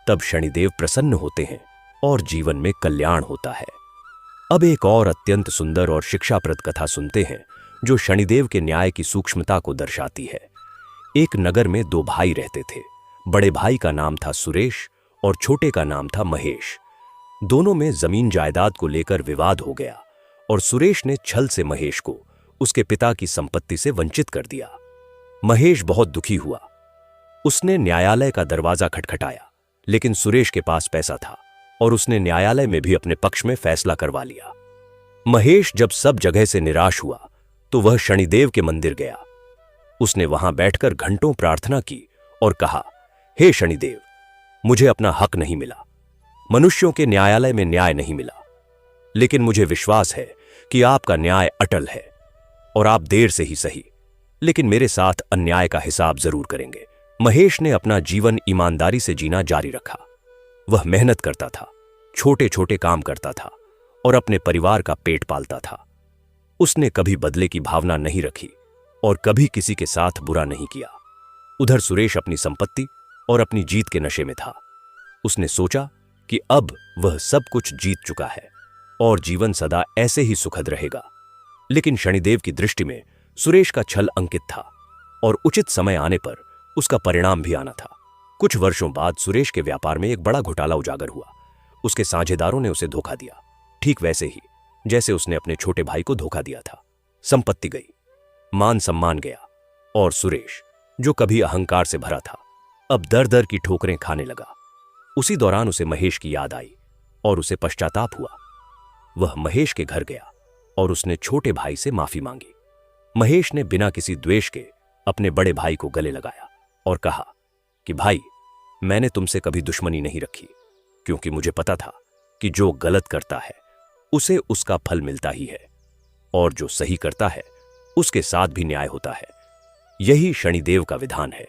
तब शनिदेव प्रसन्न होते हैं और जीवन में कल्याण होता है। अब एक और अत्यंत सुंदर और शिक्षाप्रद कथा सुनते हैं जो शनिदेव के न्याय की सूक्ष्मता को दर्शाती है। एक नगर में दो भाई रहते थे। बड़े भाई का नाम था सुरेश और छोटे का नाम था महेश। दोनों में जमीन जायदाद को लेकर विवाद हो गया और सुरेश ने छल से महेश को उसके पिता की संपत्ति से वंचित कर दिया। महेश बहुत दुखी हुआ। उसने न्यायालय का दरवाजा खटखटाया, लेकिन सुरेश के पास पैसा था और उसने न्यायालय में भी अपने पक्ष में फैसला करवा लिया। महेश जब सब जगह से निराश हुआ तो वह शनिदेव के मंदिर गया। उसने वहां बैठकर घंटों प्रार्थना की और कहा, हे शनिदेव, मुझे अपना हक नहीं मिला, मनुष्यों के न्यायालय में न्याय नहीं मिला, लेकिन मुझे विश्वास है कि आपका न्याय अटल है और आप देर से ही सही, लेकिन मेरे साथ अन्याय का हिसाब जरूर करेंगे। महेश ने अपना जीवन ईमानदारी से जीना जारी रखा। वह मेहनत करता था, छोटे छोटे काम करता था और अपने परिवार का पेट पालता था। उसने कभी बदले की भावना नहीं रखी और कभी किसी के साथ बुरा नहीं किया। उधर सुरेश अपनी संपत्ति और अपनी जीत के नशे में था। उसने सोचा कि अब वह सब कुछ जीत चुका है और जीवन सदा ऐसे ही सुखद रहेगा। लेकिन शनिदेव की दृष्टि में सुरेश का छल अंकित था और उचित समय आने पर उसका परिणाम भी आना था। कुछ वर्षों बाद सुरेश के व्यापार में एक बड़ा घोटाला उजागर हुआ। उसके साझेदारों ने उसे धोखा दिया, ठीक वैसे ही जैसे उसने अपने छोटे भाई को धोखा दिया था। संपत्ति गई, मान सम्मान गया और सुरेश, जो कभी अहंकार से भरा था, अब दर दर की ठोकरें खाने लगा। उसी दौरान उसे महेश की याद आई और उसे पश्चाताप हुआ। वह महेश के घर गया और उसने छोटे भाई से माफी मांगी। महेश ने बिना किसी द्वेष के अपने बड़े भाई को गले लगाया और कहा कि भाई, मैंने तुमसे कभी दुश्मनी नहीं रखी, क्योंकि मुझे पता था कि जो गलत करता है उसे उसका फल मिलता ही है और जो सही करता है उसके साथ भी न्याय होता है। यही शनिदेव का विधान है।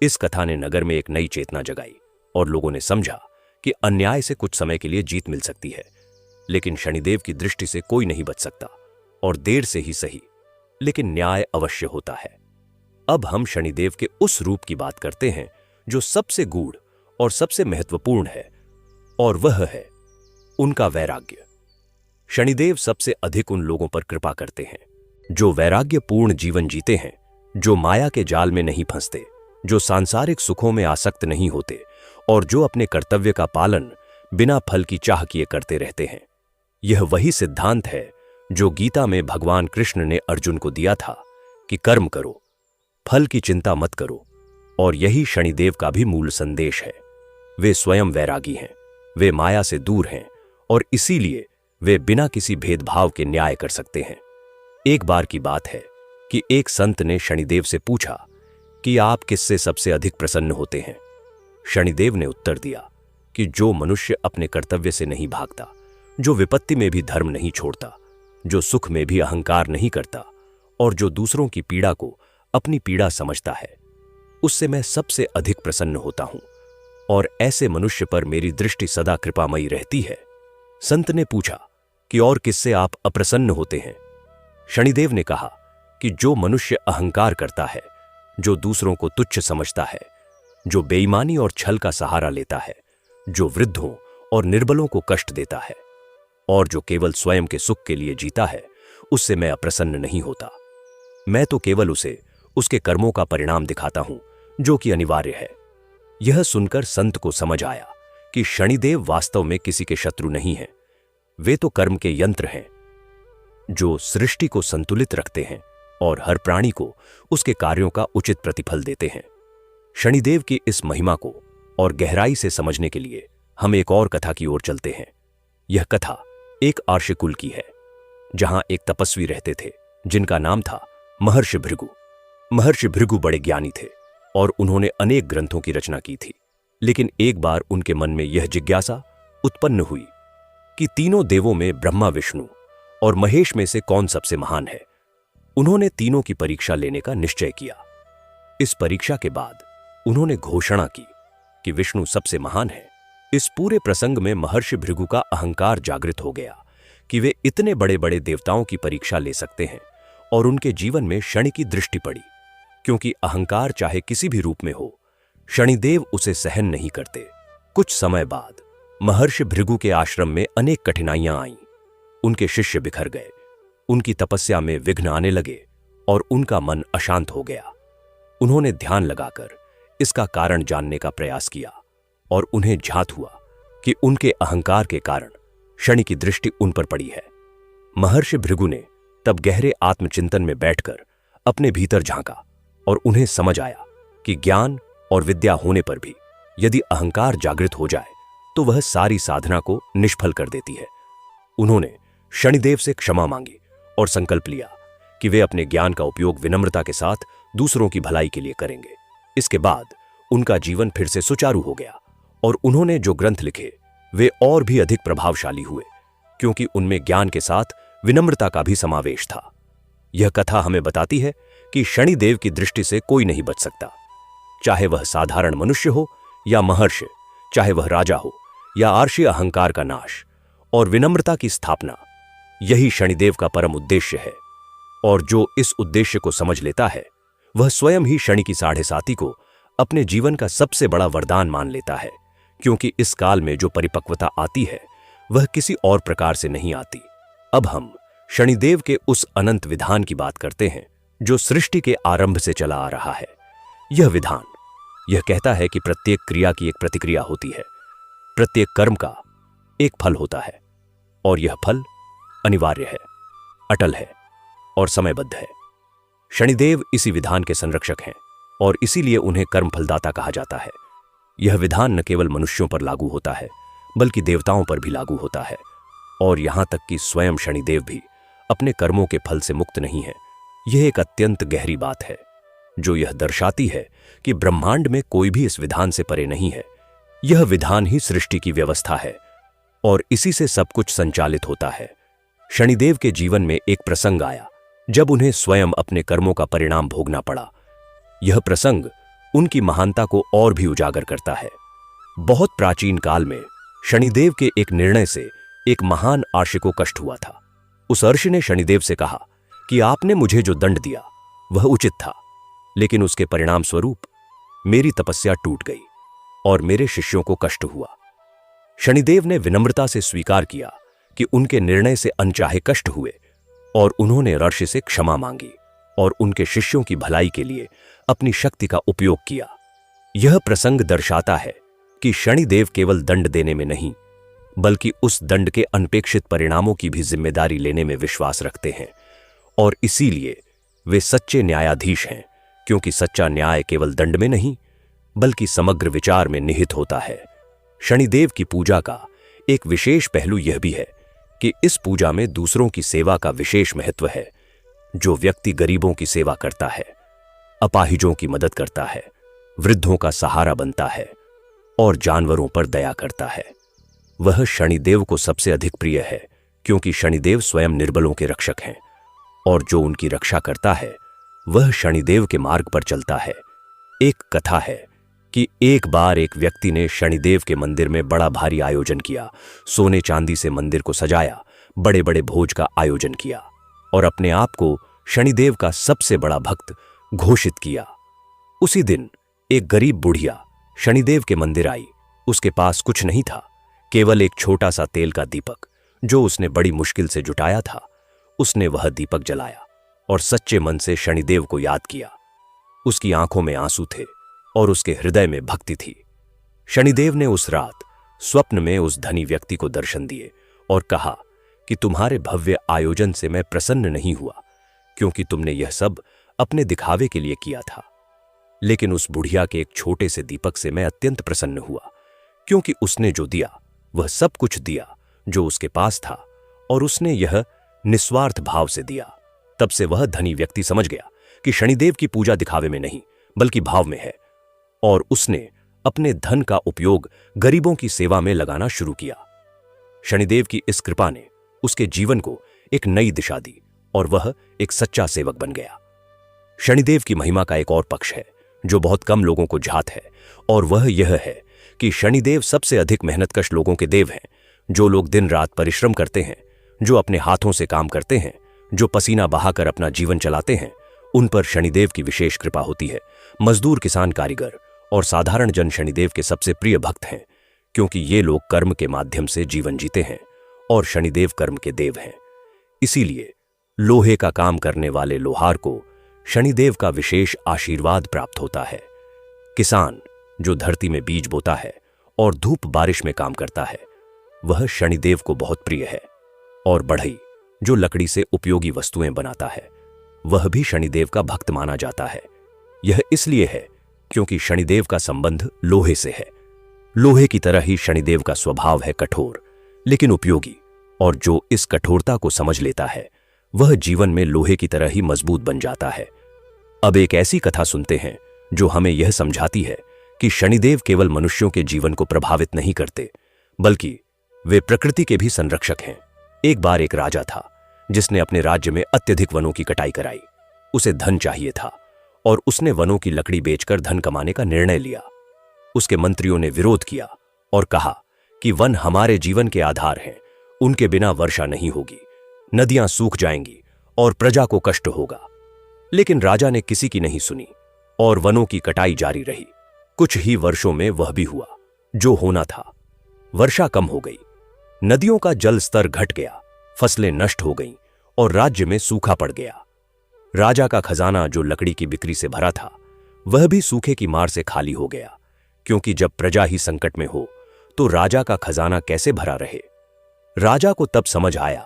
इस कथा ने नगर में एक नई चेतना जगाई और लोगों ने समझा कि अन्याय से कुछ समय के लिए जीत मिल सकती है, लेकिन शनिदेव की दृष्टि से कोई नहीं बच सकता और देर से ही सही, लेकिन न्याय अवश्य होता है। अब हम शनिदेव के उस रूप की बात करते हैं जो सबसे गूढ़ और सबसे महत्वपूर्ण है, और वह है उनका वैराग्य। शनिदेव सबसे अधिक उन लोगों पर कृपा करते हैं जो वैराग्यपूर्ण जीवन जीते हैं, जो माया के जाल में नहीं फंसते, जो सांसारिक सुखों में आसक्त नहीं होते और जो अपने कर्तव्य का पालन बिना फल की चाह किए करते रहते हैं। यह वही सिद्धांत है जो गीता में भगवान कृष्ण ने अर्जुन को दिया था कि कर्म करो, फल की चिंता मत करो, और यही शनिदेव का भी मूल संदेश है। वे स्वयं वैरागी हैं, वे माया से दूर हैं और इसीलिए वे बिना किसी भेदभाव के न्याय कर सकते हैं। एक बार की बात है कि एक संत ने शनिदेव से पूछा कि आप किससे सबसे अधिक प्रसन्न होते हैं। शनिदेव ने उत्तर दिया कि जो मनुष्य अपने कर्तव्य से नहीं भागता, जो विपत्ति में भी धर्म नहीं छोड़ता, जो सुख में भी अहंकार नहीं करता और जो दूसरों की पीड़ा को अपनी पीड़ा समझता है, उससे मैं सबसे अधिक प्रसन्न होता हूं और ऐसे मनुष्य पर मेरी दृष्टि सदा कृपामयी रहती है। संत ने पूछा कि और किससे आप अप्रसन्न होते हैं। शनिदेव ने कहा कि जो मनुष्य अहंकार करता है, जो दूसरों को तुच्छ समझता है, जो बेईमानी और छल का सहारा लेता है, जो वृद्धों और निर्बलों को कष्ट देता है, और जो केवल स्वयं के सुख के लिए जीता है उससे मैं अप्रसन्न नहीं होता। मैं तो केवल उसे उसके कर्मों का परिणाम दिखाता हूं जो कि अनिवार्य है। यह सुनकर संत को समझ आया कि शनिदेव वास्तव में किसी के शत्रु नहीं हैं। वे तो कर्म के यंत्र हैं जो सृष्टि को संतुलित रखते हैं और हर प्राणी को उसके कार्यों का उचित प्रतिफल देते हैं। शनिदेव की इस महिमा को और गहराई से समझने के लिए हम एक और कथा की ओर चलते हैं। यह कथा एक आर्षकुल की है, जहां एक तपस्वी रहते थे जिनका नाम था महर्षि भृगु। महर्षि भृगु बड़े ज्ञानी थे और उन्होंने अनेक ग्रंथों की रचना की थी। लेकिन एक बार उनके मन में यह जिज्ञासा उत्पन्न हुई कि तीनों देवों में ब्रह्मा, विष्णु और महेश में से कौन सबसे महान है। उन्होंने तीनों की परीक्षा लेने का निश्चय किया। इस परीक्षा के बाद उन्होंने घोषणा की कि विष्णु सबसे महान है। इस पूरे प्रसंग में महर्षि भृगु का अहंकार जागृत हो गया कि वे इतने बड़े बड़े देवताओं की परीक्षा ले सकते हैं, और उनके जीवन में शनि की दृष्टि पड़ी, क्योंकि अहंकार चाहे किसी भी रूप में हो, शनिदेव उसे सहन नहीं करते। कुछ समय बाद महर्षि भृगु के आश्रम में अनेक कठिनाइयां आईं। उनके शिष्य बिखर गए, उनकी तपस्या में विघ्न आने लगे और उनका मन अशांत हो गया। उन्होंने ध्यान लगाकर इसका कारण जानने का प्रयास किया और उन्हें ज्ञात हुआ कि उनके अहंकार के कारण शनि की दृष्टि उन पर पड़ी है। महर्षि भृगु ने तब गहरे आत्मचिंतन में बैठकर अपने भीतर झांका और उन्हें समझ आया कि ज्ञान और विद्या होने पर भी यदि अहंकार जागृत हो जाए तो वह सारी साधना को निष्फल कर देती है। उन्होंने शनिदेव से क्षमा मांगी और संकल्प लिया कि वे अपने ज्ञान का उपयोग विनम्रता के साथ दूसरों की भलाई के लिए करेंगे। इसके बाद उनका जीवन फिर से सुचारू हो गया और उन्होंने जो ग्रंथ लिखे वे और भी अधिक प्रभावशाली हुए, क्योंकि उनमें ज्ञान के साथ विनम्रता का भी समावेश था। यह कथा हमें बताती है कि शनिदेव की दृष्टि से कोई नहीं बच सकता, चाहे वह साधारण मनुष्य हो या महर्षि, चाहे वह राजा हो या आर्षी अहंकार का नाश और विनम्रता की स्थापना। यही शनिदेव का परम उद्देश्य है, और जो इस उद्देश्य को समझ लेता है वह स्वयं ही शनि की साढ़े साती को अपने जीवन का सबसे बड़ा वरदान मान लेता है, क्योंकि इस काल में जो परिपक्वता आती है वह किसी और प्रकार से नहीं आती। अब हम शनिदेव के उस अनंत विधान की बात करते हैं जो सृष्टि के आरंभ से चला आ रहा है। यह विधान यह कहता है कि प्रत्येक क्रिया की एक प्रतिक्रिया होती है, प्रत्येक कर्म का एक फल होता है, और यह फल अनिवार्य है, अटल है और समयबद्ध है। शनिदेव इसी विधान के संरक्षक हैं और इसीलिए उन्हें कर्म फलदाता कहा जाता है। यह विधान न केवल मनुष्यों पर लागू होता है बल्कि देवताओं पर भी लागू होता है, और यहां तक कि स्वयं शनिदेव भी अपने कर्मों के फल से मुक्त नहीं है। यह एक अत्यंत गहरी बात है जो यह दर्शाती है कि ब्रह्मांड में कोई भी इस विधान से परे नहीं है। यह विधान ही सृष्टि की व्यवस्था है और इसी से सब कुछ संचालित होता है। शनिदेव के जीवन में एक प्रसंग आया जब उन्हें स्वयं अपने कर्मों का परिणाम भोगना पड़ा। यह प्रसंग उनकी महानता को और भी उजागर करता है। बहुत प्राचीन काल में शनिदेव के एक निर्णय से एक महान आर्षि को कष्ट हुआ था। उस अर्षि ने शनिदेव से कहा कि आपने मुझे जो दंड दिया वह उचित था, लेकिन उसके परिणाम स्वरूप मेरी तपस्या टूट गई और मेरे शिष्यों को कष्ट हुआ। शनिदेव ने विनम्रता से स्वीकार किया कि उनके निर्णय से अनचाहे कष्ट हुए, और उन्होंने अर्षि से क्षमा मांगी और उनके शिष्यों की भलाई के लिए अपनी शक्ति का उपयोग किया। यह प्रसंग दर्शाता है कि शनिदेव केवल दंड देने में नहीं बल्कि उस दंड के अनपेक्षित परिणामों की भी जिम्मेदारी लेने में विश्वास रखते हैं, और इसीलिए वे सच्चे न्यायाधीश हैं, क्योंकि सच्चा न्याय केवल दंड में नहीं बल्कि समग्र विचार में निहित होता है। शनिदेव की पूजा का एक विशेष पहलू यह भी है कि इस पूजा में दूसरों की सेवा का विशेष महत्व है। जो व्यक्ति गरीबों की सेवा करता है, अपाहिजों की मदद करता है, वृद्धों का सहारा बनता है और जानवरों पर दया करता है, वह शनिदेव को सबसे अधिक प्रिय है, क्योंकि शनिदेव स्वयं निर्बलों के रक्षक हैं, और जो उनकी रक्षा करता है वह शनिदेव के मार्ग पर चलता है। एक कथा है कि एक बार एक व्यक्ति ने शनिदेव के मंदिर में बड़ा भारी आयोजन किया। सोने चांदी से मंदिर को सजाया, बड़े बड़े भोज का आयोजन किया और अपने आप को शनिदेव का सबसे बड़ा भक्त घोषित किया। उसी दिन एक गरीब बुढ़िया शनिदेव के मंदिर आई। उसके पास कुछ नहीं था, केवल एक छोटा सा तेल का दीपक। जो उसने बड़ी मुश्किल से जुटाया था, उसने वह दीपक जलाया और सच्चे मन से शनिदेव को याद किया। उसकी आंखों में आंसू थे और उसके हृदय में भक्ति थी। शनिदेव ने उस रात स्वप्न में उस धनी व्यक्ति को दर्शन दिए और कहा कि तुम्हारे भव्य आयोजन से मैं प्रसन्न नहीं हुआ, क्योंकि तुमने यह सब अपने दिखावे के लिए किया था। लेकिन उस बुढ़िया के एक छोटे से दीपक से मैं अत्यंत प्रसन्न हुआ, क्योंकि उसने जो दिया वह सब कुछ दिया जो उसके पास था, और उसने यह निस्वार्थ भाव से दिया। तब से वह धनी व्यक्ति समझ गया कि शनिदेव की पूजा दिखावे में नहीं बल्कि भाव में है, और उसने अपने धन का उपयोग गरीबों की सेवा में लगाना शुरू किया। शनिदेव की इस कृपा ने उसके जीवन को एक नई दिशा दी और वह एक सच्चा सेवक बन गया। शनिदेव की महिमा का एक और पक्ष है जो बहुत कम लोगों को ज्ञात है, और वह यह है कि शनिदेव सबसे अधिक मेहनतकश लोगों के देव हैं। जो लोग दिन रात परिश्रम करते हैं, जो अपने हाथों से काम करते हैं, जो पसीना बहाकर अपना जीवन चलाते हैं, उन पर शनिदेव की विशेष कृपा होती है। मजदूर, किसान, कारीगर और साधारण जन शनिदेव के सबसे प्रिय भक्त हैं, क्योंकि ये लोग कर्म के माध्यम से जीवन जीते हैं और शनिदेव कर्म के देव हैं। इसीलिए लोहे का काम करने वाले लोहार को शनिदेव का विशेष आशीर्वाद प्राप्त होता है। किसान जो धरती में बीज बोता है और धूप बारिश में काम करता है, वह शनिदेव को बहुत प्रिय है। और बढ़ई जो लकड़ी से उपयोगी वस्तुएं बनाता है, वह भी शनिदेव का भक्त माना जाता है। यह इसलिए है क्योंकि शनिदेव का संबंध लोहे से है। लोहे की तरह ही शनिदेव का स्वभाव है कठोर लेकिन उपयोगी, और जो इस कठोरता को समझ लेता है वह जीवन में लोहे की तरह ही मजबूत बन जाता है। अब एक ऐसी कथा सुनते हैं जो हमें यह समझाती है कि शनिदेव केवल मनुष्यों के जीवन को प्रभावित नहीं करते, बल्कि वे प्रकृति के भी संरक्षक हैं। एक बार एक राजा था जिसने अपने राज्य में अत्यधिक वनों की कटाई कराई। उसे धन चाहिए था और उसने वनों की लकड़ी बेचकर धन कमाने का निर्णय लिया। उसके मंत्रियों ने विरोध किया और कहा कि वन हमारे जीवन के आधार हैं, उनके बिना वर्षा नहीं होगी, नदियां सूख जाएंगी और प्रजा को कष्ट होगा। लेकिन राजा ने किसी की नहीं सुनी और वनों की कटाई जारी रही। कुछ ही वर्षों में वह भी हुआ जो होना था। वर्षा कम हो गई, नदियों का जल स्तर घट गया, फसलें नष्ट हो गईं और राज्य में सूखा पड़ गया। राजा का खजाना जो लकड़ी की बिक्री से भरा था, वह भी सूखे की मार से खाली हो गया, क्योंकि जब प्रजा ही संकट में हो तो राजा का खजाना कैसे भरा रहे। राजा को तब समझ आया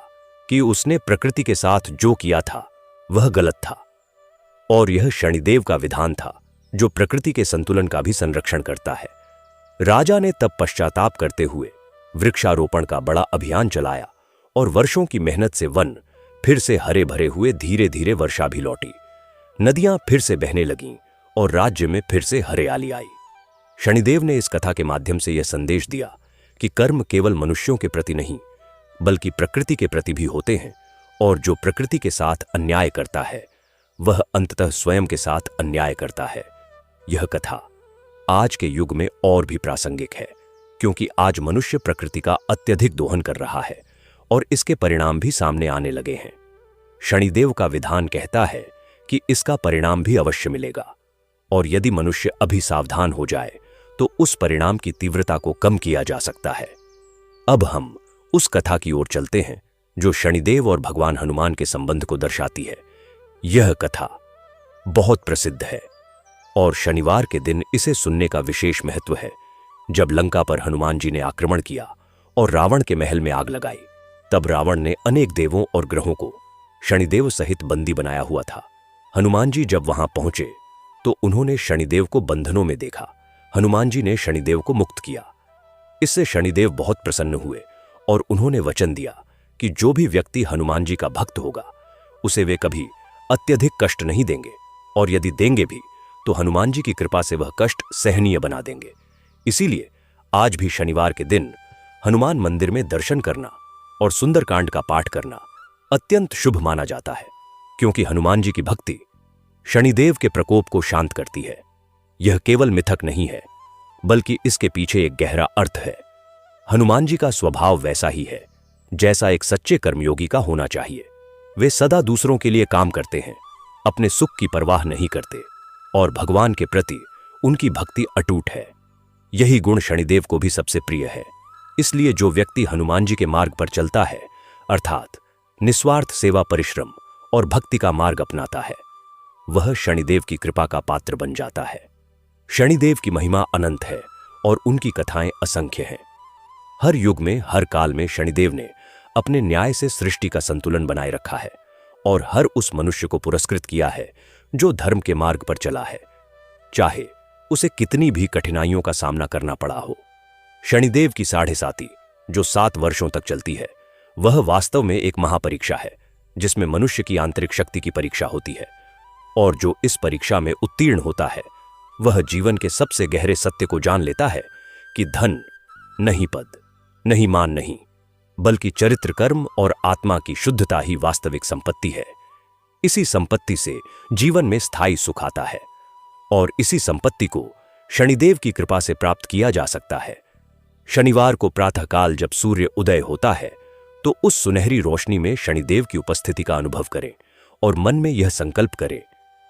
कि उसने प्रकृति के साथ जो किया था वह गलत था, और यह शनिदेव का विधान था जो प्रकृति के संतुलन का भी संरक्षण करता है। राजा ने तब पश्चाताप करते हुए वृक्षारोपण का बड़ा अभियान चलाया और वर्षों की मेहनत से वन फिर से हरे भरे हुए। धीरे धीरे वर्षा भी लौटी, नदियां फिर से बहने लगीं और राज्य में फिर से हरियाली आई। शनिदेव ने इस कथा के माध्यम से यह संदेश दिया कि कर्म केवल मनुष्यों के प्रति नहीं बल्कि प्रकृति के प्रति भी होते हैं, और जो प्रकृति के साथ अन्याय करता है वह अंततः स्वयं के साथ अन्याय करता है। यह कथा आज के युग में और भी प्रासंगिक है, क्योंकि आज मनुष्य प्रकृति का अत्यधिक दोहन कर रहा है और इसके परिणाम भी सामने आने लगे हैं। शनिदेव का विधान कहता है कि इसका परिणाम भी अवश्य मिलेगा, और यदि मनुष्य अभी सावधान हो जाए तो उस परिणाम की तीव्रता को कम किया जा सकता है। अब हम उस कथा की ओर चलते हैं जो शनिदेव और भगवान हनुमान के संबंध को दर्शाती है। यह कथा बहुत प्रसिद्ध है और शनिवार के दिन इसे सुनने का विशेष महत्व है। जब लंका पर हनुमान जी ने आक्रमण किया और रावण के महल में आग लगाई, तब रावण ने अनेक देवों और ग्रहों को शनिदेव सहित बंदी बनाया हुआ था। हनुमान जी जब वहां पहुंचे तो उन्होंने शनिदेव को बंधनों में देखा। हनुमान जी ने शनिदेव को मुक्त किया। इससे शनिदेव बहुत प्रसन्न हुए और उन्होंने वचन दिया कि जो भी व्यक्ति हनुमान जी का भक्त होगा उसे वे कभी अत्यधिक कष्ट नहीं देंगे, और यदि देंगे भी तो हनुमान जी की कृपा से वह कष्ट सहनीय बना देंगे। इसीलिए आज भी शनिवार के दिन हनुमान मंदिर में दर्शन करना और सुंदरकांड का पाठ करना अत्यंत शुभ माना जाता है, क्योंकि हनुमान जी की भक्ति शनिदेव के प्रकोप को शांत करती है। यह केवल मिथक नहीं है, बल्कि इसके पीछे एक गहरा अर्थ है। हनुमान जी का स्वभाव वैसा ही है जैसा एक सच्चे कर्मयोगी का होना चाहिए। वे सदा दूसरों के लिए काम करते हैं, अपने सुख की परवाह नहीं करते, और भगवान के प्रति उनकी भक्ति अटूट है। यही गुण शनिदेव को भी सबसे प्रिय है। इसलिए जो व्यक्ति हनुमान जी के मार्ग पर चलता है, अर्थात निस्वार्थ सेवा, परिश्रम और भक्ति का मार्ग अपनाता है, वह शनिदेव की कृपा का पात्र बन जाता है। शनिदेव की महिमा अनंत है और उनकी कथाएं असंख्य हैं। हर युग में, हर काल में शनिदेव ने अपने न्याय से सृष्टि का संतुलन बनाए रखा है और हर उस मनुष्य को पुरस्कृत किया है जो धर्म के मार्ग पर चला है, चाहे उसे कितनी भी कठिनाइयों का सामना करना पड़ा हो। शनिदेव की साढ़े साती, जो 7 वर्षों तक चलती है, वह वास्तव में एक महापरीक्षा है जिसमें मनुष्य की आंतरिक शक्ति की परीक्षा होती है, और जो इस परीक्षा में उत्तीर्ण होता है वह जीवन के सबसे गहरे सत्य को जान लेता है कि धन नहीं, पद नहीं, मान नहीं, बल्कि चरित्र, कर्म और आत्मा की शुद्धता ही वास्तविक संपत्ति है। इसी संपत्ति से जीवन में स्थायी सुख आता है और इसी संपत्ति को शनिदेव की कृपा से प्राप्त किया जा सकता है। शनिवार को प्रातःकाल जब सूर्य उदय होता है तो उस सुनहरी रोशनी में शनिदेव की उपस्थिति का अनुभव करें और मन में यह संकल्प करें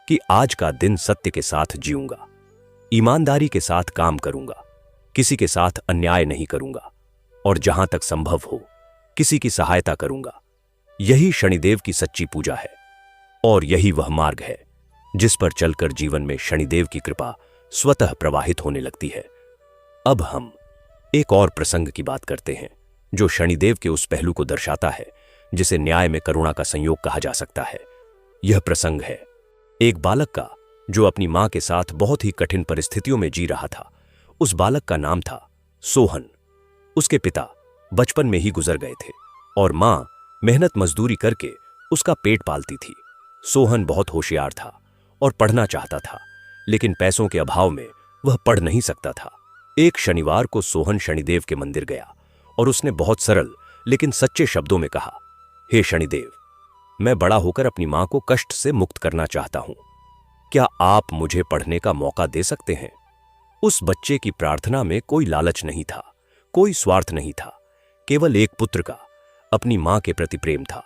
कि आज का दिन सत्य के साथ जीऊंगा, ईमानदारी के साथ काम करूंगा, किसी के साथ अन्याय नहीं करूंगा और जहां तक संभव हो किसी की सहायता करूंगा। यही शनिदेव की सच्ची पूजा है और यही वह मार्ग है जिस पर चलकर जीवन में शनिदेव की कृपा स्वतः प्रवाहित होने लगती है। अब हम एक और प्रसंग की बात करते हैं जो शनिदेव के उस पहलू को दर्शाता है जिसे न्याय में करुणा का संयोग कहा जा सकता है। यह प्रसंग है एक बालक का जो अपनी मां के साथ बहुत ही कठिन परिस्थितियों में जी रहा था। उस बालक का नाम था सोहन। उसके पिता बचपन में ही गुजर गए थे और मां मेहनत मजदूरी करके उसका पेट पालती थी। सोहन बहुत होशियार था और पढ़ना चाहता था, लेकिन पैसों के अभाव में वह पढ़ नहीं सकता था। एक शनिवार को सोहन शनिदेव के मंदिर गया और उसने बहुत सरल लेकिन सच्चे शब्दों में कहा, हे शनिदेव, मैं बड़ा होकर अपनी मां को कष्ट से मुक्त करना चाहता हूं। क्या आप मुझे पढ़ने का मौका दे सकते हैं? उस बच्चे की प्रार्थना में कोई लालच नहीं था, कोई स्वार्थ नहीं था, केवल एक पुत्र का अपनी मां के प्रति प्रेम था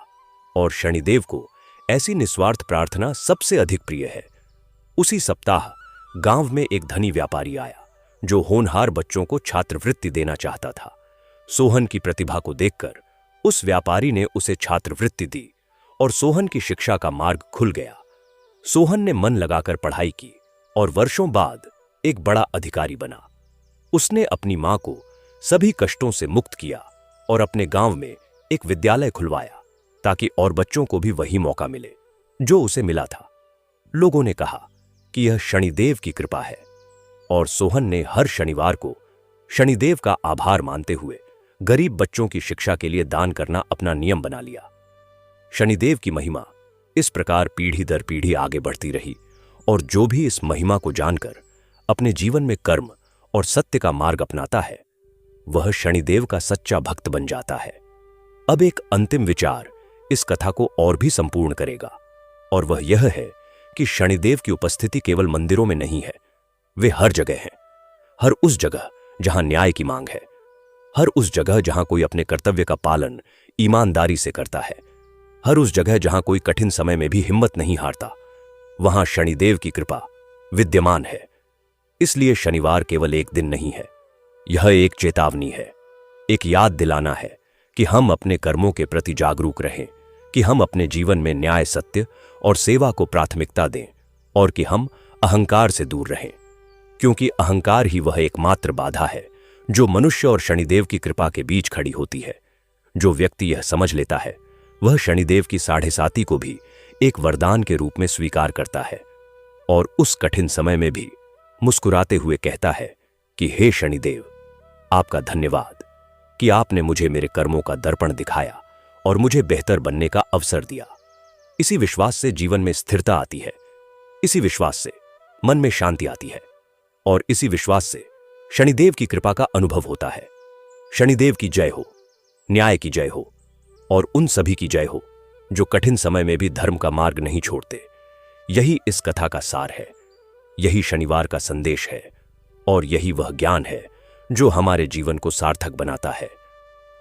और शनिदेव को ऐसी निस्वार्थ प्रार्थना सबसे अधिक प्रिय है। उसी सप्ताह गांव में एक धनी व्यापारी आया जो होनहार बच्चों को छात्रवृत्ति देना चाहता था। सोहन की प्रतिभा को देखकर उस व्यापारी ने उसे छात्रवृत्ति दी और सोहन की शिक्षा का मार्ग खुल गया। सोहन ने मन लगाकर पढ़ाई की और वर्षों बाद एक बड़ा अधिकारी बना। उसने अपनी मां को सभी कष्टों से मुक्त किया और अपने गांव में एक विद्यालय खुलवाया ताकि और बच्चों को भी वही मौका मिले जो उसे मिला था। लोगों ने कहा कि यह शनिदेव की कृपा है और सोहन ने हर शनिवार को शनिदेव का आभार मानते हुए गरीब बच्चों की शिक्षा के लिए दान करना अपना नियम बना लिया। शनिदेव की महिमा इस प्रकार पीढ़ी दर पीढ़ी आगे बढ़ती रही और जो भी इस महिमा को जानकर अपने जीवन में कर्म और सत्य का मार्ग अपनाता है वह शनिदेव का सच्चा भक्त बन जाता है। अब एक अंतिम विचार इस कथा को और भी संपूर्ण करेगा और वह यह है कि शनिदेव की उपस्थिति केवल मंदिरों में नहीं है, वे हर जगह हैं। हर उस जगह जहां न्याय की मांग है, हर उस जगह जहां कोई अपने कर्तव्य का पालन ईमानदारी से करता है, हर उस जगह जहां कोई कठिन समय में भी हिम्मत नहीं हारता, वहां शनिदेव की कृपा विद्यमान है। इसलिए शनिवार केवल एक दिन नहीं है, यह एक चेतावनी है, एक याद दिलाना है कि हम अपने कर्मों के प्रति जागरूक रहें, कि हम अपने जीवन में न्याय, सत्य और सेवा को प्राथमिकता दें और कि हम अहंकार से दूर रहें, क्योंकि अहंकार ही वह एकमात्र बाधा है जो मनुष्य और शनिदेव की कृपा के बीच खड़ी होती है। जो व्यक्ति यह समझ लेता है वह शनिदेव की साढ़े साती को भी एक वरदान के रूप में स्वीकार करता है और उस कठिन समय में भी मुस्कुराते हुए कहता है कि हे शनिदेव, आपका धन्यवाद कि आपने मुझे मेरे कर्मों का दर्पण दिखाया और मुझे बेहतर बनने का अवसर दिया। इसी विश्वास से जीवन में स्थिरता आती है, इसी विश्वास से मन में शांति आती है और इसी विश्वास से शनिदेव की कृपा का अनुभव होता है। शनिदेव की जय हो, न्याय की जय हो और उन सभी की जय हो जो कठिन समय में भी धर्म का मार्ग नहीं छोड़ते। यही इस कथा का सार है, यही शनिवार का संदेश है और यही वह ज्ञान है जो हमारे जीवन को सार्थक बनाता है।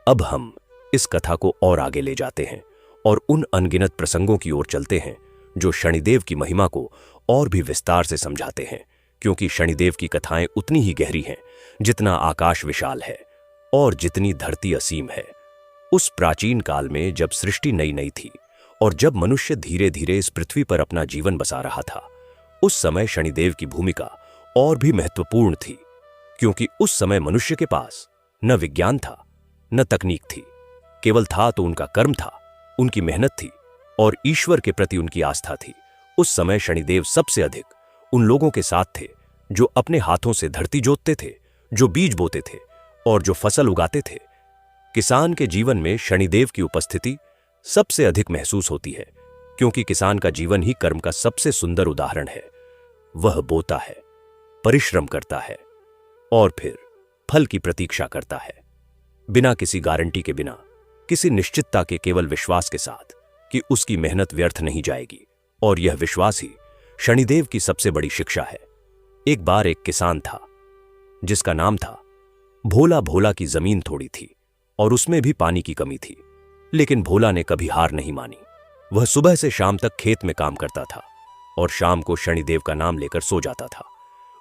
अब हम इस कथा को और आगे ले जाते हैं और उन अनगिनत प्रसंगों की ओर चलते हैं जो शनिदेव की महिमा को और भी विस्तार से समझाते हैं, क्योंकि शनिदेव की कथाएं उतनी ही गहरी हैं जितना आकाश विशाल है और जितनी धरती असीम है। उस प्राचीन काल में जब सृष्टि नई नई थी और जब मनुष्य धीरे धीरे इस पृथ्वी पर अपना जीवन बसा रहा था, उस समय शनिदेव की भूमिका और भी महत्वपूर्ण थी, क्योंकि उस समय मनुष्य के पास न विज्ञान था न तकनीक थी। केवल था तो उनका कर्म था, उनकी मेहनत थी और ईश्वर के प्रति उनकी आस्था थी। उस समय शनिदेव सबसे अधिक उन लोगों के साथ थे जो अपने हाथों से धरती जोतते थे, जो बीज बोते थे और जो फसल उगाते थे। किसान के जीवन में शनिदेव की उपस्थिति सबसे अधिक महसूस होती है, क्योंकि किसान का जीवन ही कर्म का सबसे सुंदर उदाहरण है। वह बोता है, परिश्रम करता है और फिर फल की प्रतीक्षा करता है, बिना किसी गारंटी के, बिना किसी निश्चितता के, केवल विश्वास के साथ कि उसकी मेहनत व्यर्थ नहीं जाएगी। और यह विश्वास ही शनिदेव की सबसे बड़ी शिक्षा है। एक बार एक किसान था जिसका नाम था भोला। भोला की जमीन थोड़ी थी और उसमें भी पानी की कमी थी, लेकिन भोला ने कभी हार नहीं मानी। वह सुबह से शाम तक खेत में काम करता था और शाम को शनिदेव का नाम लेकर सो जाता था।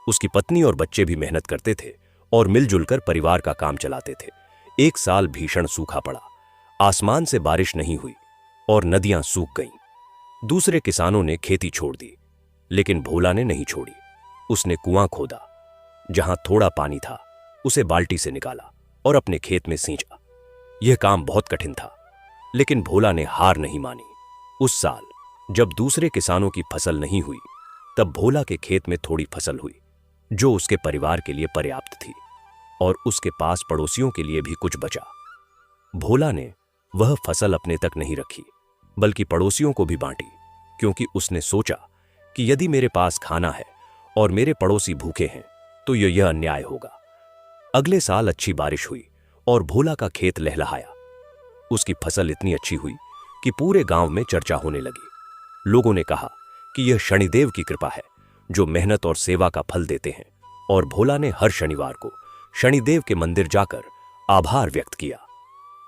उसकी पत्नी और बच्चे भी मेहनत करते थे और मिलजुल कर परिवार का काम चलाते थे। एक साल भीषण सूखा पड़ा, आसमान से बारिश नहीं हुई और नदियां सूख गईं। दूसरे किसानों ने खेती छोड़ दी, लेकिन भोला ने नहीं छोड़ी। उसने कुआं खोदा, जहां थोड़ा पानी था उसे बाल्टी से निकाला और अपने खेत में सींचा। यह काम बहुत कठिन था, लेकिन भोला ने हार नहीं मानी। उस साल जब दूसरे किसानों की फसल नहीं हुई, तब भोला के खेत में थोड़ी फसल हुई जो उसके परिवार के लिए पर्याप्त थी और उसके पास पड़ोसियों के लिए भी कुछ बचा। भोला ने वह फसल अपने तक नहीं रखी, बल्कि पड़ोसियों को भी बांटी, क्योंकि उसने सोचा कि यदि मेरे पास खाना है और मेरे पड़ोसी भूखे हैं तो यह अन्याय होगा। अगले साल अच्छी बारिश हुई और भोला का खेत लहलहाया। उसकी फसल इतनी अच्छी हुई कि पूरे गांव में चर्चा होने लगी। लोगों ने कहा कि यह शनिदेव की कृपा है जो मेहनत और सेवा का फल देते हैं, और भोला ने हर शनिवार को शनिदेव के मंदिर जाकर आभार व्यक्त किया।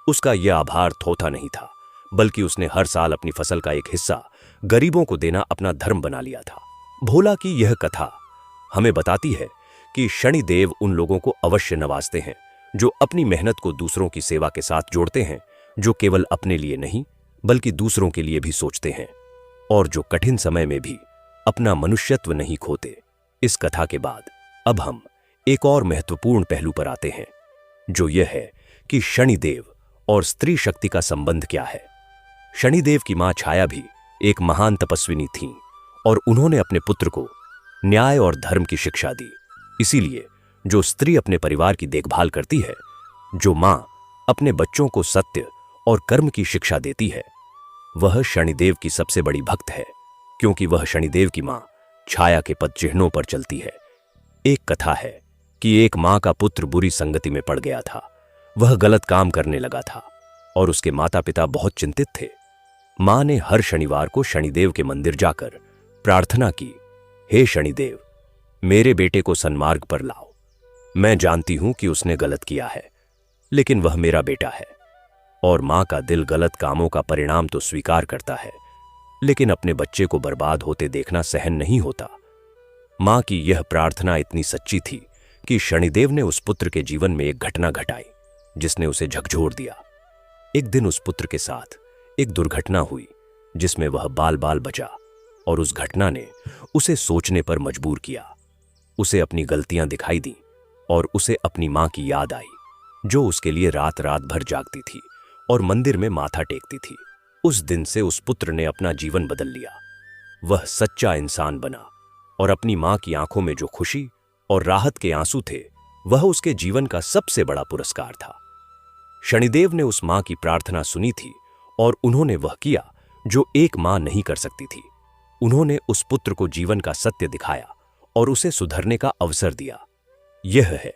उसका यह आभार थोथा नहीं था, बल्कि उसने हर साल अपनी फसल का एक हिस्सा गरीबों को देना अपना धर्म बना लिया था। भोला की यह कथा हमें बताती है कि शनिदेव उन लोगों को अवश्य नवाजते हैं जो अपनी मेहनत को दूसरों की सेवा के साथ जोड़ते हैं, जो केवल अपने लिए नहीं बल्कि दूसरों के लिए भी सोचते हैं और जो कठिन समय में भी अपना मनुष्यत्व नहीं खोते। इस कथा के बाद अब हम एक और महत्वपूर्ण पहलू पर आते हैं, जो यह है कि शनिदेव और स्त्री शक्ति का संबंध क्या है। शनिदेव की मां छाया भी एक महान तपस्विनी थीं और उन्होंने अपने पुत्र को न्याय और धर्म की शिक्षा दी। इसीलिए जो स्त्री अपने परिवार की देखभाल करती है, जो मां अपने बच्चों को सत्य और कर्म की शिक्षा देती है, वह शनिदेव की सबसे बड़ी भक्त है, क्योंकि वह शनिदेव की मां छाया के पद चिन्हों पर चलती है। एक कथा है कि एक मां का पुत्र बुरी संगति में पड़ गया था। वह गलत काम करने लगा था और उसके माता पिता बहुत चिंतित थे। मां ने हर शनिवार को शनिदेव के मंदिर जाकर प्रार्थना की, हे शनिदेव, मेरे बेटे को सन्मार्ग पर लाओ। मैं जानती हूं कि उसने गलत किया है, लेकिन वह मेरा बेटा है। और मां का दिल गलत कामों का परिणाम तो स्वीकार करता है, लेकिन अपने बच्चे को बर्बाद होते देखना सहन नहीं होता। मां की यह प्रार्थना इतनी सच्ची थी कि शनिदेव ने उस पुत्र के जीवन में एक घटना घटाई जिसने उसे झकझोर दिया। एक दिन उस पुत्र के साथ एक दुर्घटना हुई जिसमें वह बाल बाल बचा, और उस घटना ने उसे सोचने पर मजबूर किया। उसे अपनी गलतियां दिखाई दी और उसे अपनी मां की याद आई, जो उसके लिए रात रात भर जागती थी और मंदिर में माथा टेकती थी। उस दिन से उस पुत्र ने अपना जीवन बदल लिया। वह सच्चा इंसान बना और अपनी मां की आंखों में जो खुशी और राहत के आंसू थे, वह उसके जीवन का सबसे बड़ा पुरस्कार था। शनिदेव ने उस मां की प्रार्थना सुनी थी और उन्होंने वह किया जो एक मां नहीं कर सकती थी। उन्होंने उस पुत्र को जीवन का सत्य दिखाया और उसे सुधरने का अवसर दिया। यह है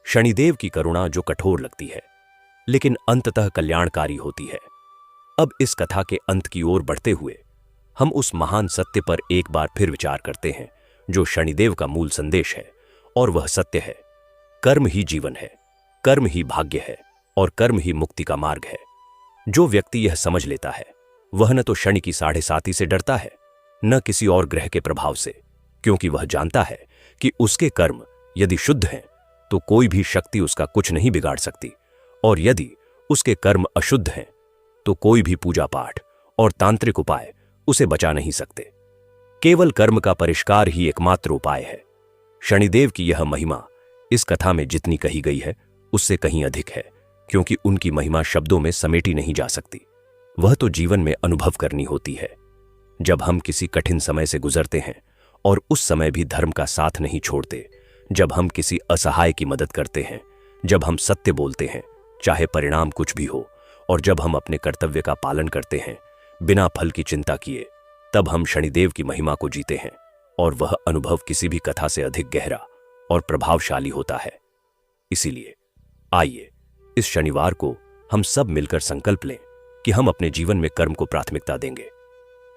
शनिदेव की करुणा, जो कठोर लगती है लेकिन अंततः कल्याणकारी होती है। अब इस कथा के अंत की ओर बढ़ते हुए हम उस महान सत्य पर एक बार फिर विचार करते हैं जो शनिदेव का मूल संदेश है, और वह सत्य है, कर्म ही जीवन है, कर्म ही भाग्य है और कर्म ही मुक्ति का मार्ग है। जो व्यक्ति यह समझ लेता है, वह न तो शनि की 7.5 से डरता है, न किसी और ग्रह के प्रभाव से, क्योंकि वह जानता है कि उसके कर्म यदि शुद्ध हैं तो कोई भी शक्ति उसका कुछ नहीं बिगाड़ सकती, और यदि उसके कर्म अशुद्ध हैं तो कोई भी पूजा पाठ और तांत्रिक उपाय उसे बचा नहीं सकते। केवल कर्म का परिष्कार ही एकमात्र उपाय है। शनिदेव की यह महिमा इस कथा में जितनी कही गई है उससे कहीं अधिक है, क्योंकि उनकी महिमा शब्दों में समेटी नहीं जा सकती। वह तो जीवन में अनुभव करनी होती है। जब हम किसी कठिन समय से गुजरते हैं और उस समय भी धर्म का साथ नहीं छोड़ते, जब हम किसी असहाय की मदद करते हैं, जब हम सत्य बोलते हैं चाहे परिणाम कुछ भी हो, और जब हम अपने कर्तव्य का पालन करते हैं बिना फल की चिंता किए, तब हम शनिदेव की महिमा को जीते हैं और वह अनुभव किसी भी कथा से अधिक गहरा और प्रभावशाली होता है। इसीलिए आइए इस शनिवार को हम सब मिलकर संकल्प लें कि हम अपने जीवन में कर्म को प्राथमिकता देंगे,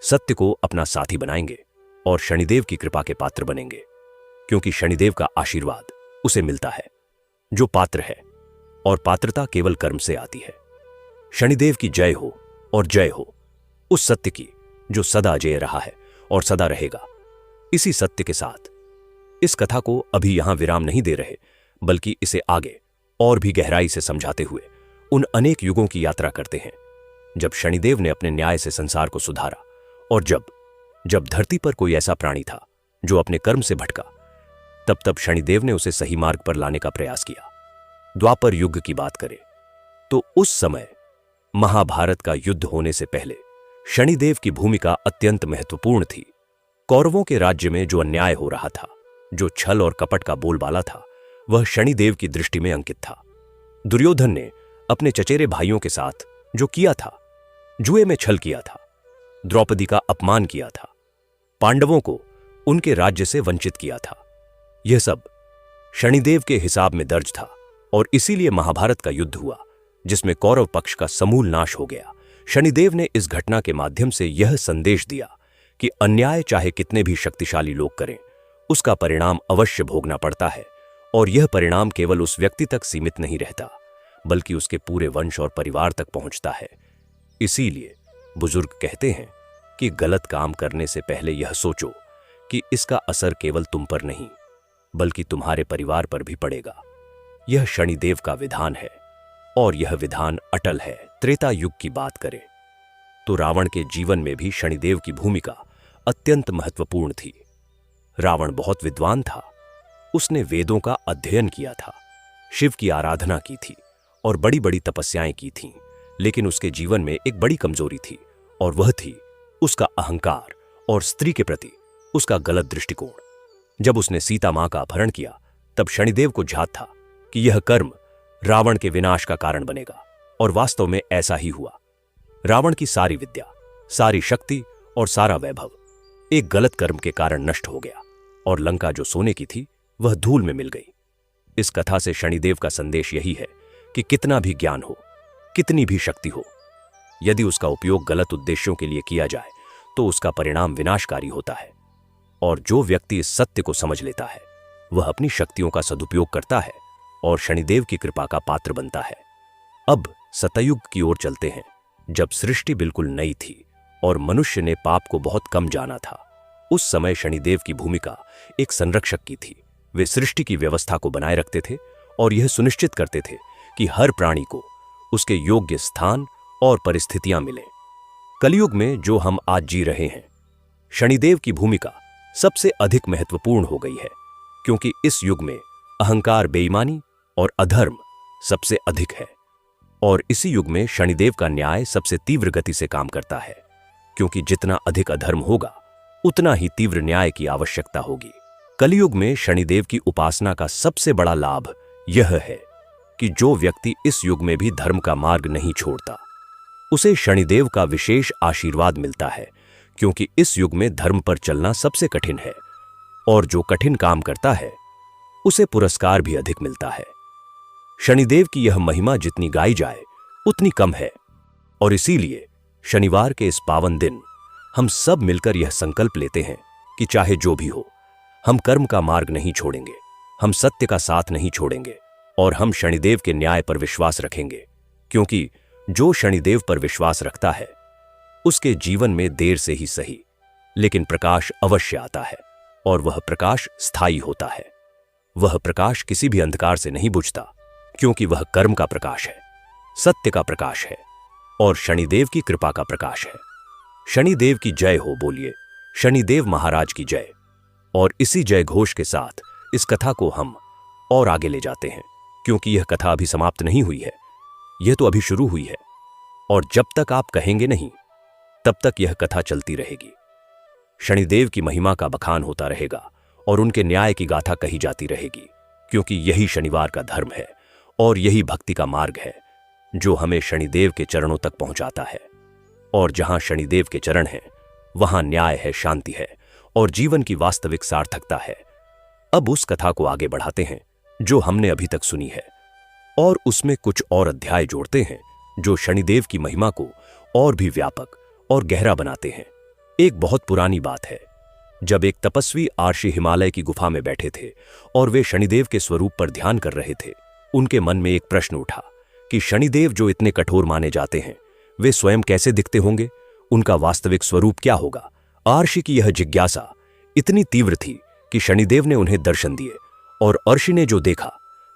सत्य को अपना साथी बनाएंगे और शनिदेव की कृपा के पात्र बनेंगे, क्योंकि शनिदेव का आशीर्वाद उसे मिलता है जो पात्र है, और पात्रता केवल कर्म से आती है। शनिदेव की जय हो और जय हो उस सत्य की जो सदा अजेय रहा है और सदा रहेगा। इसी सत्य के साथ इस कथा को अभी यहां विराम नहीं दे रहे, बल्कि इसे आगे और भी गहराई से समझाते हुए उन अनेक युगों की यात्रा करते हैं जब शनिदेव ने अपने न्याय से संसार को सुधारा, और जब धरती पर कोई ऐसा प्राणी था जो अपने कर्म से भटका, तब शनिदेव ने उसे सही मार्ग पर लाने का प्रयास किया। द्वापर युग की बात करें तो उस समय महाभारत का युद्ध होने से पहले शनिदेव की भूमिका अत्यंत महत्वपूर्ण थी। कौरवों के राज्य में जो अन्याय हो रहा था, जो छल और कपट का बोलबाला था, वह शनिदेव की दृष्टि में अंकित था। दुर्योधन ने अपने चचेरे भाइयों के साथ जो किया था, जुए में छल किया था, द्रौपदी का अपमान किया था, पांडवों को उनके राज्य से वंचित किया था, यह सब शनिदेव के हिसाब में दर्ज था, और इसीलिए महाभारत का युद्ध हुआ जिसमें कौरव पक्ष का समूल नाश हो गया। शनिदेव ने इस घटना के माध्यम से यह संदेश दिया कि अन्याय चाहे कितने भी शक्तिशाली लोग करें, उसका परिणाम अवश्य भोगना पड़ता है, और यह परिणाम केवल उस व्यक्ति तक सीमित नहीं रहता, बल्कि उसके पूरे वंश और परिवार तक पहुंचता है। इसीलिए बुजुर्ग कहते हैं कि गलत काम करने से पहले यह सोचो कि इसका असर केवल तुम पर नहीं, बल्कि तुम्हारे परिवार पर भी पड़ेगा। यह शनिदेव का विधान है, और यह विधान अटल है। त्रेता युग की बात करें तो रावण के जीवन में भी शनिदेव की भूमिका अत्यंत महत्वपूर्ण थी। रावण बहुत विद्वान था, उसने वेदों का अध्ययन किया था, शिव की आराधना की थी और बड़ी बड़ी तपस्याएं की थीं, लेकिन उसके जीवन में एक बड़ी कमजोरी थी, और वह थी उसका अहंकार और स्त्री के प्रति उसका गलत दृष्टिकोण। जब उसने सीता मां का अपहरण किया, तब शनिदेव को झात था कि यह कर्म रावण के विनाश का कारण बनेगा, और वास्तव में ऐसा ही हुआ। रावण की सारी विद्या, सारी शक्ति और सारा वैभव एक गलत कर्म के कारण नष्ट हो गया, और लंका जो सोने की थी वह धूल में मिल गई। इस कथा से शनिदेव का संदेश यही है कि कितना भी ज्ञान हो, कितनी भी शक्ति हो, यदि उसका उपयोग गलत उद्देश्यों के लिए किया जाए तो उसका परिणाम विनाशकारी होता है। और जो व्यक्ति इस सत्य को समझ लेता है वह अपनी शक्तियों का सदुपयोग करता है और शनिदेव की कृपा का पात्र बनता है। अब सतयुग की ओर चलते हैं, जब सृष्टि बिल्कुल नई थी और मनुष्य ने पाप को बहुत कम जाना था। उस समय शनिदेव की भूमिका एक संरक्षक की थी। वे सृष्टि की व्यवस्था को बनाए रखते थे और यह सुनिश्चित करते थे कि हर प्राणी को उसके योग्य स्थान और परिस्थितियां मिलें। कलयुग में जो हम आज जी रहे हैं, शनिदेव की भूमिका सबसे अधिक महत्वपूर्ण हो गई है, क्योंकि इस युग में अहंकार, बेईमानी और अधर्म सबसे अधिक है, और इसी युग में शनिदेव का न्याय सबसे तीव्र गति से काम करता है, क्योंकि जितना अधिक अधर्म होगा उतना ही तीव्र न्याय की आवश्यकता होगी। कलयुग में शनिदेव की उपासना का सबसे बड़ा लाभ यह है कि जो व्यक्ति इस युग में भी धर्म का मार्ग नहीं छोड़ता, उसे शनिदेव का विशेष आशीर्वाद मिलता है, क्योंकि इस युग में धर्म पर चलना सबसे कठिन है, और जो कठिन काम करता है उसे पुरस्कार भी अधिक मिलता है। शनिदेव की यह महिमा जितनी गाई जाए उतनी कम है, और इसीलिए शनिवार के इस पावन दिन हम सब मिलकर यह संकल्प लेते हैं कि चाहे जो भी हो, हम कर्म का मार्ग नहीं छोड़ेंगे, हम सत्य का साथ नहीं छोड़ेंगे, और हम शनिदेव के न्याय पर विश्वास रखेंगे, क्योंकि जो शनिदेव पर विश्वास रखता है उसके जीवन में देर से ही सही लेकिन प्रकाश अवश्य आता है, और वह प्रकाश स्थायी होता है। वह प्रकाश किसी भी अंधकार से नहीं बुझता, क्योंकि वह कर्म का प्रकाश है। सत्य का प्रकाश है और शनिदेव की कृपा का प्रकाश है। शनिदेव की जय हो, बोलिए शनिदेव महाराज की जय। और इसी जय घोष के साथ इस कथा को हम और आगे ले जाते हैं, क्योंकि यह कथा अभी समाप्त नहीं हुई है, यह तो अभी शुरू हुई है। और जब तक आप कहेंगे नहीं तब तक यह कथा चलती रहेगी। शनिदेव की महिमा का बखान होता रहेगा और उनके न्याय की गाथा कही जाती रहेगी, क्योंकि यही शनिवार का धर्म है और यही भक्ति का मार्ग है जो हमें शनिदेव के चरणों तक पहुंचाता है। और जहां शनिदेव के चरण हैं वहां न्याय है, शांति है और जीवन की वास्तविक सार्थकता है। अब उस कथा को आगे बढ़ाते हैं जो हमने अभी तक सुनी है और उसमें कुछ और अध्याय जोड़ते हैं जो शनिदेव की महिमा को और भी व्यापक और गहरा बनाते हैं। एक बहुत पुरानी बात है, जब एक तपस्वी आर्षि हिमालय की गुफा में बैठे थे और वे शनिदेव के स्वरूप पर ध्यान कर रहे थे, उनके मन में एक प्रश्न उठा कि शनिदेव जो इतने कठोर माने जाते हैं, वे स्वयं कैसे दिखते होंगे, उनका वास्तविक स्वरूप क्या होगा। आर्षि की यह जिज्ञासा इतनी तीव्र थी कि शनिदेव ने उन्हें दर्शन दिए और अर्षि ने जो देखा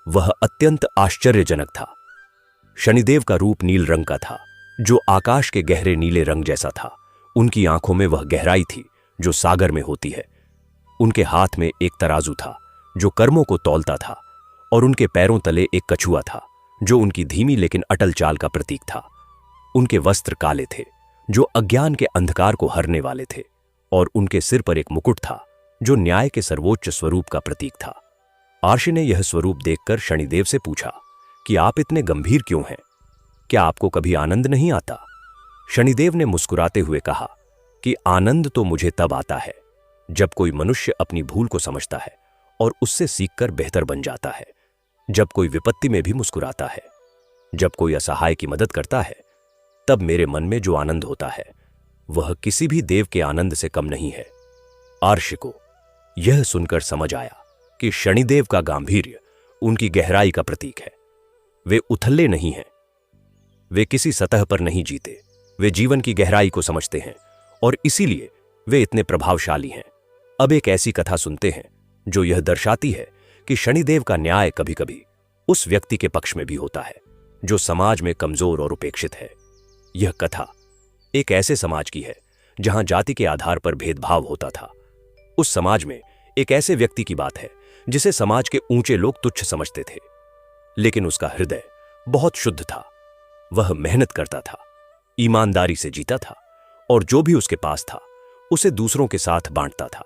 वह अत्यंत आश्चर्यजनक था। शनिदेव का रूप नील रंग का था, जो आकाश के गहरे नीले रंग जैसा था। उनकी आंखों में वह गहराई थी जो सागर में होती है। उनके हाथ में एक तराजू था जो कर्मों को तौलता था और उनके पैरों तले एक कछुआ था जो उनकी धीमी लेकिन अटल चाल का प्रतीक था। उनके वस्त्र काले थे जो अज्ञान के अंधकार को हरने वाले थे और उनके सिर पर एक मुकुट था जो न्याय के सर्वोच्च स्वरूप का प्रतीक था। आर्षि ने यह स्वरूप देखकर शनिदेव से पूछा कि आप इतने गंभीर क्यों हैं? क्या आपको कभी आनंद नहीं आता? शनिदेव ने मुस्कुराते हुए कहा कि आनंद तो मुझे तब आता है जब कोई मनुष्य अपनी भूल को समझता है और उससे सीखकर बेहतर बन जाता है, जब कोई विपत्ति में भी मुस्कुराता है, जब कोई असहाय की मदद करता है। तब मेरे मन में जो आनंद होता है वह किसी भी देव के आनंद से कम नहीं है। आर्षि को यह सुनकर समझ आया कि शनिदेव का गांभीर्य उनकी गहराई का प्रतीक है। वे उथले नहीं हैं, वे किसी सतह पर नहीं जीते, वे जीवन की गहराई को समझते हैं और इसीलिए वे इतने प्रभावशाली हैं। अब एक ऐसी कथा सुनते हैं जो यह दर्शाती है कि शनिदेव का न्याय कभी कभी उस व्यक्ति के पक्ष में भी होता है जो समाज में कमजोर और उपेक्षित है। यह कथा एक ऐसे समाज की है जहां जाति के आधार पर भेदभाव होता था। उस समाज में एक ऐसे व्यक्ति की बात है जिसे समाज के ऊंचे लोग तुच्छ समझते थे, लेकिन उसका हृदय बहुत शुद्ध था। वह मेहनत करता था, ईमानदारी से जीता था और जो भी उसके पास था उसे दूसरों के साथ बांटता था।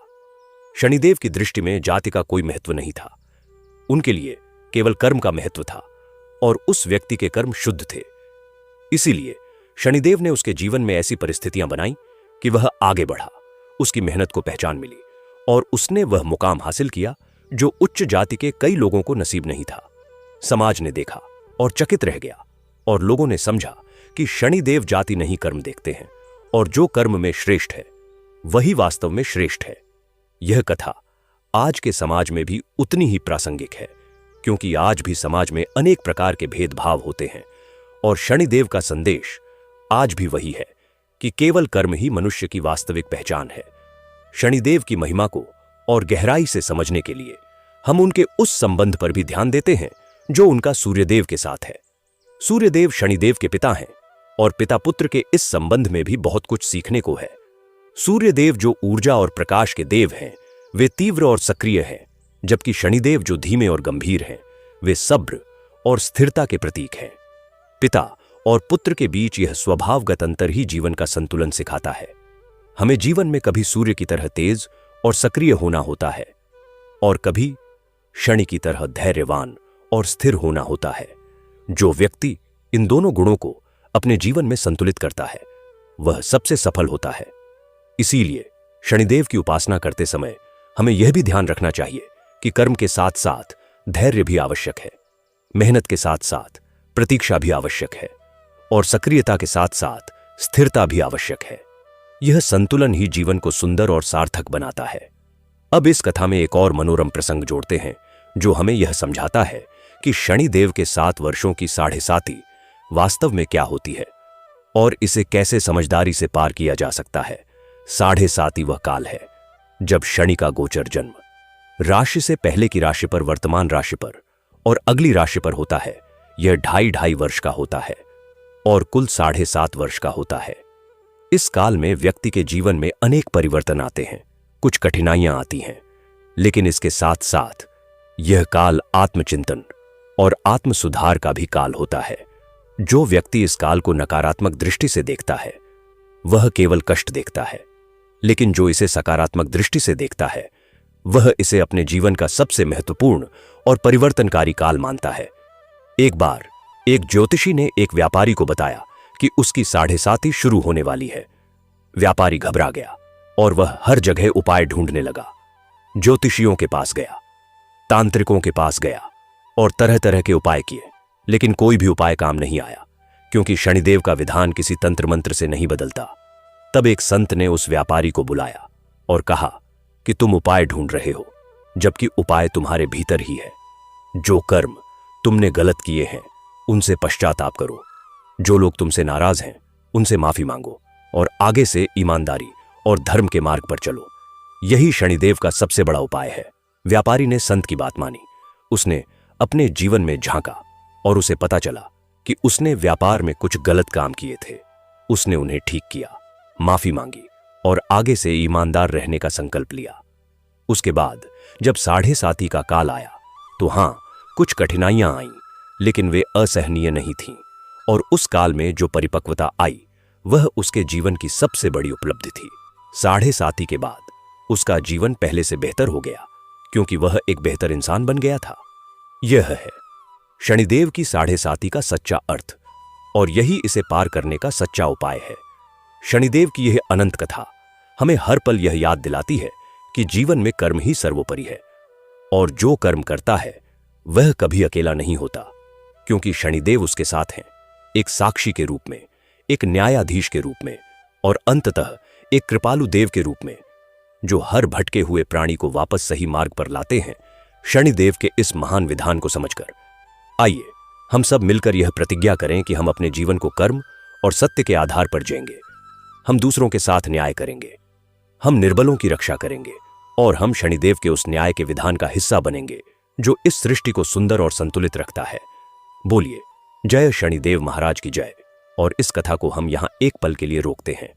शनिदेव की दृष्टि में जाति का कोई महत्व नहीं था, उनके लिए केवल कर्म का महत्व था और उस व्यक्ति के कर्म शुद्ध थे। इसीलिए शनिदेव ने उसके जीवन में ऐसी परिस्थितियां बनाई कि वह आगे बढ़ा, उसकी मेहनत को पहचान मिली और उसने वह मुकाम हासिल किया जो उच्च जाति के कई लोगों को नसीब नहीं था। समाज ने देखा और चकित रह गया और लोगों ने समझा कि शनिदेव जाति नहीं कर्म देखते हैं और जो कर्म में श्रेष्ठ है वही वास्तव में श्रेष्ठ है। यह कथा आज के समाज में भी उतनी ही प्रासंगिक है, क्योंकि आज भी समाज में अनेक प्रकार के भेदभाव होते हैं और शनिदेव का संदेश आज भी वही है कि केवल कर्म ही मनुष्य की वास्तविक पहचान है। शनिदेव की महिमा को और गहराई से समझने के लिए हम उनके उस संबंध पर भी ध्यान देते हैं जो उनका सूर्यदेव के साथ है। सूर्यदेव शनिदेव के पिता हैं और पिता पुत्र के इस संबंध में भी बहुत कुछ सीखने को है। सूर्यदेव जो ऊर्जा और प्रकाश के देव हैं, वे तीव्र और सक्रिय हैं, जबकि शनिदेव जो धीमे और गंभीर हैं, वे सब्र और स्थिरता के प्रतीक हैं। पिता और पुत्र के बीच यह स्वभावगत अंतर ही जीवन का संतुलन सिखाता है। हमें जीवन में कभी सूर्य की तरह तेज और सक्रिय होना होता है और कभी शनि की तरह धैर्यवान और स्थिर होना होता है। जो व्यक्ति इन दोनों गुणों को अपने जीवन में संतुलित करता है वह सबसे सफल होता है। इसीलिए शनिदेव की उपासना करते समय हमें यह भी ध्यान रखना चाहिए कि कर्म के साथ साथ धैर्य भी आवश्यक है, मेहनत के साथ साथ प्रतीक्षा भी आवश्यक है और सक्रियता के साथ साथ स्थिरता भी आवश्यक है। यह संतुलन ही जीवन को सुंदर और सार्थक बनाता है। अब इस कथा में एक और मनोरम प्रसंग जोड़ते हैं जो हमें यह समझाता है कि शनिदेव के 7 वर्षों की साढ़े साती वास्तव में क्या होती है और इसे कैसे समझदारी से पार किया जा सकता है। साढ़े साती वह काल है जब शनि का गोचर जन्म राशि से पहले की राशि पर, वर्तमान राशि पर और अगली राशि पर होता है। यह 2.5 वर्ष का होता है और कुल 7.5 वर्ष का होता है। इस काल में व्यक्ति के जीवन में अनेक परिवर्तन आते हैं, कुछ कठिनाइयां आती हैं, लेकिन इसके साथ साथ यह काल आत्मचिंतन और आत्म सुधार का भी काल होता है। जो व्यक्ति इस काल को नकारात्मक दृष्टि से देखता है वह केवल कष्ट देखता है, लेकिन जो इसे सकारात्मक दृष्टि से देखता है वह इसे अपने जीवन का सबसे महत्वपूर्ण और परिवर्तनकारी काल मानता है। एक बार एक ज्योतिषी ने एक व्यापारी को बताया कि उसकी 7.5 शुरू होने वाली है। व्यापारी घबरा गया और वह हर जगह उपाय ढूंढने लगा। ज्योतिषियों के पास गया, तांत्रिकों के पास गया और तरह तरह के उपाय किए, लेकिन कोई भी उपाय काम नहीं आया, क्योंकि शनिदेव का विधान किसी तंत्र मंत्र से नहीं बदलता। तब एक संत ने उस व्यापारी को बुलाया और कहा कि तुम उपाय ढूंढ रहे हो, जबकि उपाय तुम्हारे भीतर ही है। जो कर्म तुमने गलत किए हैं उनसे पश्चाताप करो, जो लोग तुमसे नाराज हैं उनसे माफी मांगो और आगे से ईमानदारी और धर्म के मार्ग पर चलो। यही शनिदेव का सबसे बड़ा उपाय है। व्यापारी ने संत की बात मानी। उसने अपने जीवन में झांका और उसे पता चला कि उसने व्यापार में कुछ गलत काम किए थे। उसने उन्हें ठीक किया, माफी मांगी और आगे से ईमानदार रहने का संकल्प लिया। उसके बाद जब 7.5 का काल आया तो हां, कुछ कठिनाइयां आईं, लेकिन वे असहनीय नहीं थीं और उस काल में जो परिपक्वता आई वह उसके जीवन की सबसे बड़ी उपलब्धि थी। 7.5 के बाद उसका जीवन पहले से बेहतर हो गया, क्योंकि वह एक बेहतर इंसान बन गया था। यह है शनिदेव की 7.5 का सच्चा अर्थ और यही इसे पार करने का सच्चा उपाय है। शनिदेव की यह अनंत कथा हमें हर पल यह याद दिलाती है कि जीवन में कर्म ही सर्वोपरि है और जो कर्म करता है वह कभी अकेला नहीं होता, क्योंकि शनिदेव उसके साथ हैं, एक साक्षी के रूप में, एक न्यायाधीश के रूप में और अंततः एक कृपालु देव के रूप में, जो हर भटके हुए प्राणी को वापस सही मार्ग पर लाते हैं। शनिदेव के इस महान विधान को समझकर आइए हम सब मिलकर यह प्रतिज्ञा करें कि हम अपने जीवन को कर्म और सत्य के आधार पर जिएंगे। हम दूसरों के साथ न्याय करेंगे, हम निर्बलों की रक्षा करेंगे और हम शनिदेव के उस न्याय के विधान का हिस्सा बनेंगे जो इस सृष्टि को सुंदर और संतुलित रखता है। बोलिए जय शनिदेव महाराज की जय। और इस कथा को हम यहां एक पल के लिए रोकते हैं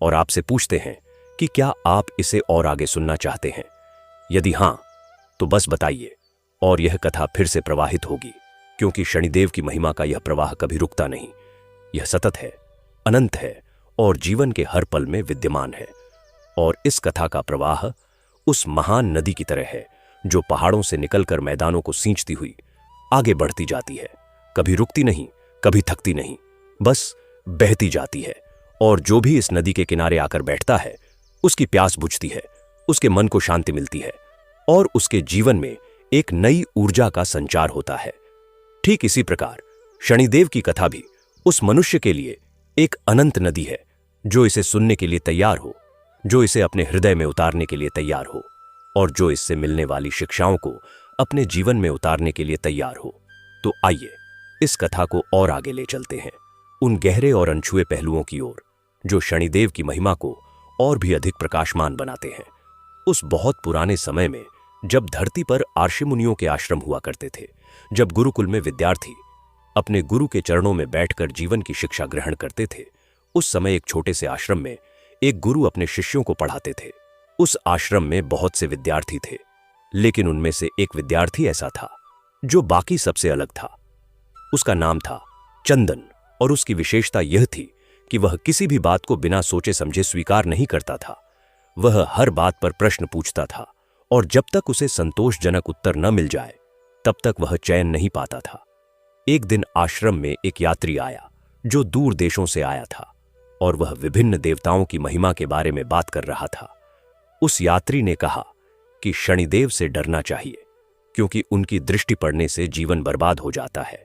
और आपसे पूछते हैं कि क्या आप इसे और आगे सुनना चाहते हैं? यदि हां, तो बस बताइए और यह कथा फिर से प्रवाहित होगी, क्योंकि शनिदेव की महिमा का यह प्रवाह कभी रुकता नहीं। यह सतत है, अनंत है और जीवन के हर पल में विद्यमान है। और इस कथा का प्रवाह उस महान नदी की तरह है जो पहाड़ों से निकलकर मैदानों को सींचती हुई आगे बढ़ती जाती है, कभी रुकती नहीं, कभी थकती नहीं, बस बहती जाती है। और जो भी इस नदी के किनारे आकर बैठता है उसकी प्यास बुझती है, उसके मन को शांति मिलती है और उसके जीवन में एक नई ऊर्जा का संचार होता है। ठीक इसी प्रकार शनिदेव की कथा भी उस मनुष्य के लिए एक अनंत नदी है जो इसे सुनने के लिए तैयार हो, जो इसे अपने हृदय में उतारने के लिए तैयार हो और जो इससे मिलने वाली शिक्षाओं को अपने जीवन में उतारने के लिए तैयार हो। तो आइए इस कथा को और आगे ले चलते हैं, उन गहरे और अनछुए पहलुओं की ओर जो शनिदेव की महिमा को और भी अधिक प्रकाशमान बनाते हैं। उस बहुत पुराने समय में जब धरती पर आर्षि मुनियों के आश्रम हुआ करते थे, जब गुरुकुल में विद्यार्थी अपने गुरु के चरणों में बैठकर जीवन की शिक्षा ग्रहण करते थे, उस समय एक छोटे से आश्रम में एक गुरु अपने शिष्यों को पढ़ाते थे। उस आश्रम में बहुत से विद्यार्थी थे, लेकिन उनमें से एक विद्यार्थी ऐसा था जो बाकी सबसे अलग था। उसका नाम था चंदन और उसकी विशेषता यह थी कि वह किसी भी बात को बिना सोचे समझे स्वीकार नहीं करता था। वह हर बात पर प्रश्न पूछता था और जब तक उसे संतोषजनक उत्तर न मिल जाए तब तक वह चैन नहीं पाता था। एक दिन आश्रम में एक यात्री आया जो दूर देशों से आया था और वह विभिन्न देवताओं की महिमा के बारे में बात कर रहा था। उस यात्री ने कहा कि शनिदेव से डरना चाहिए, क्योंकि उनकी दृष्टि पड़ने से जीवन बर्बाद हो जाता है।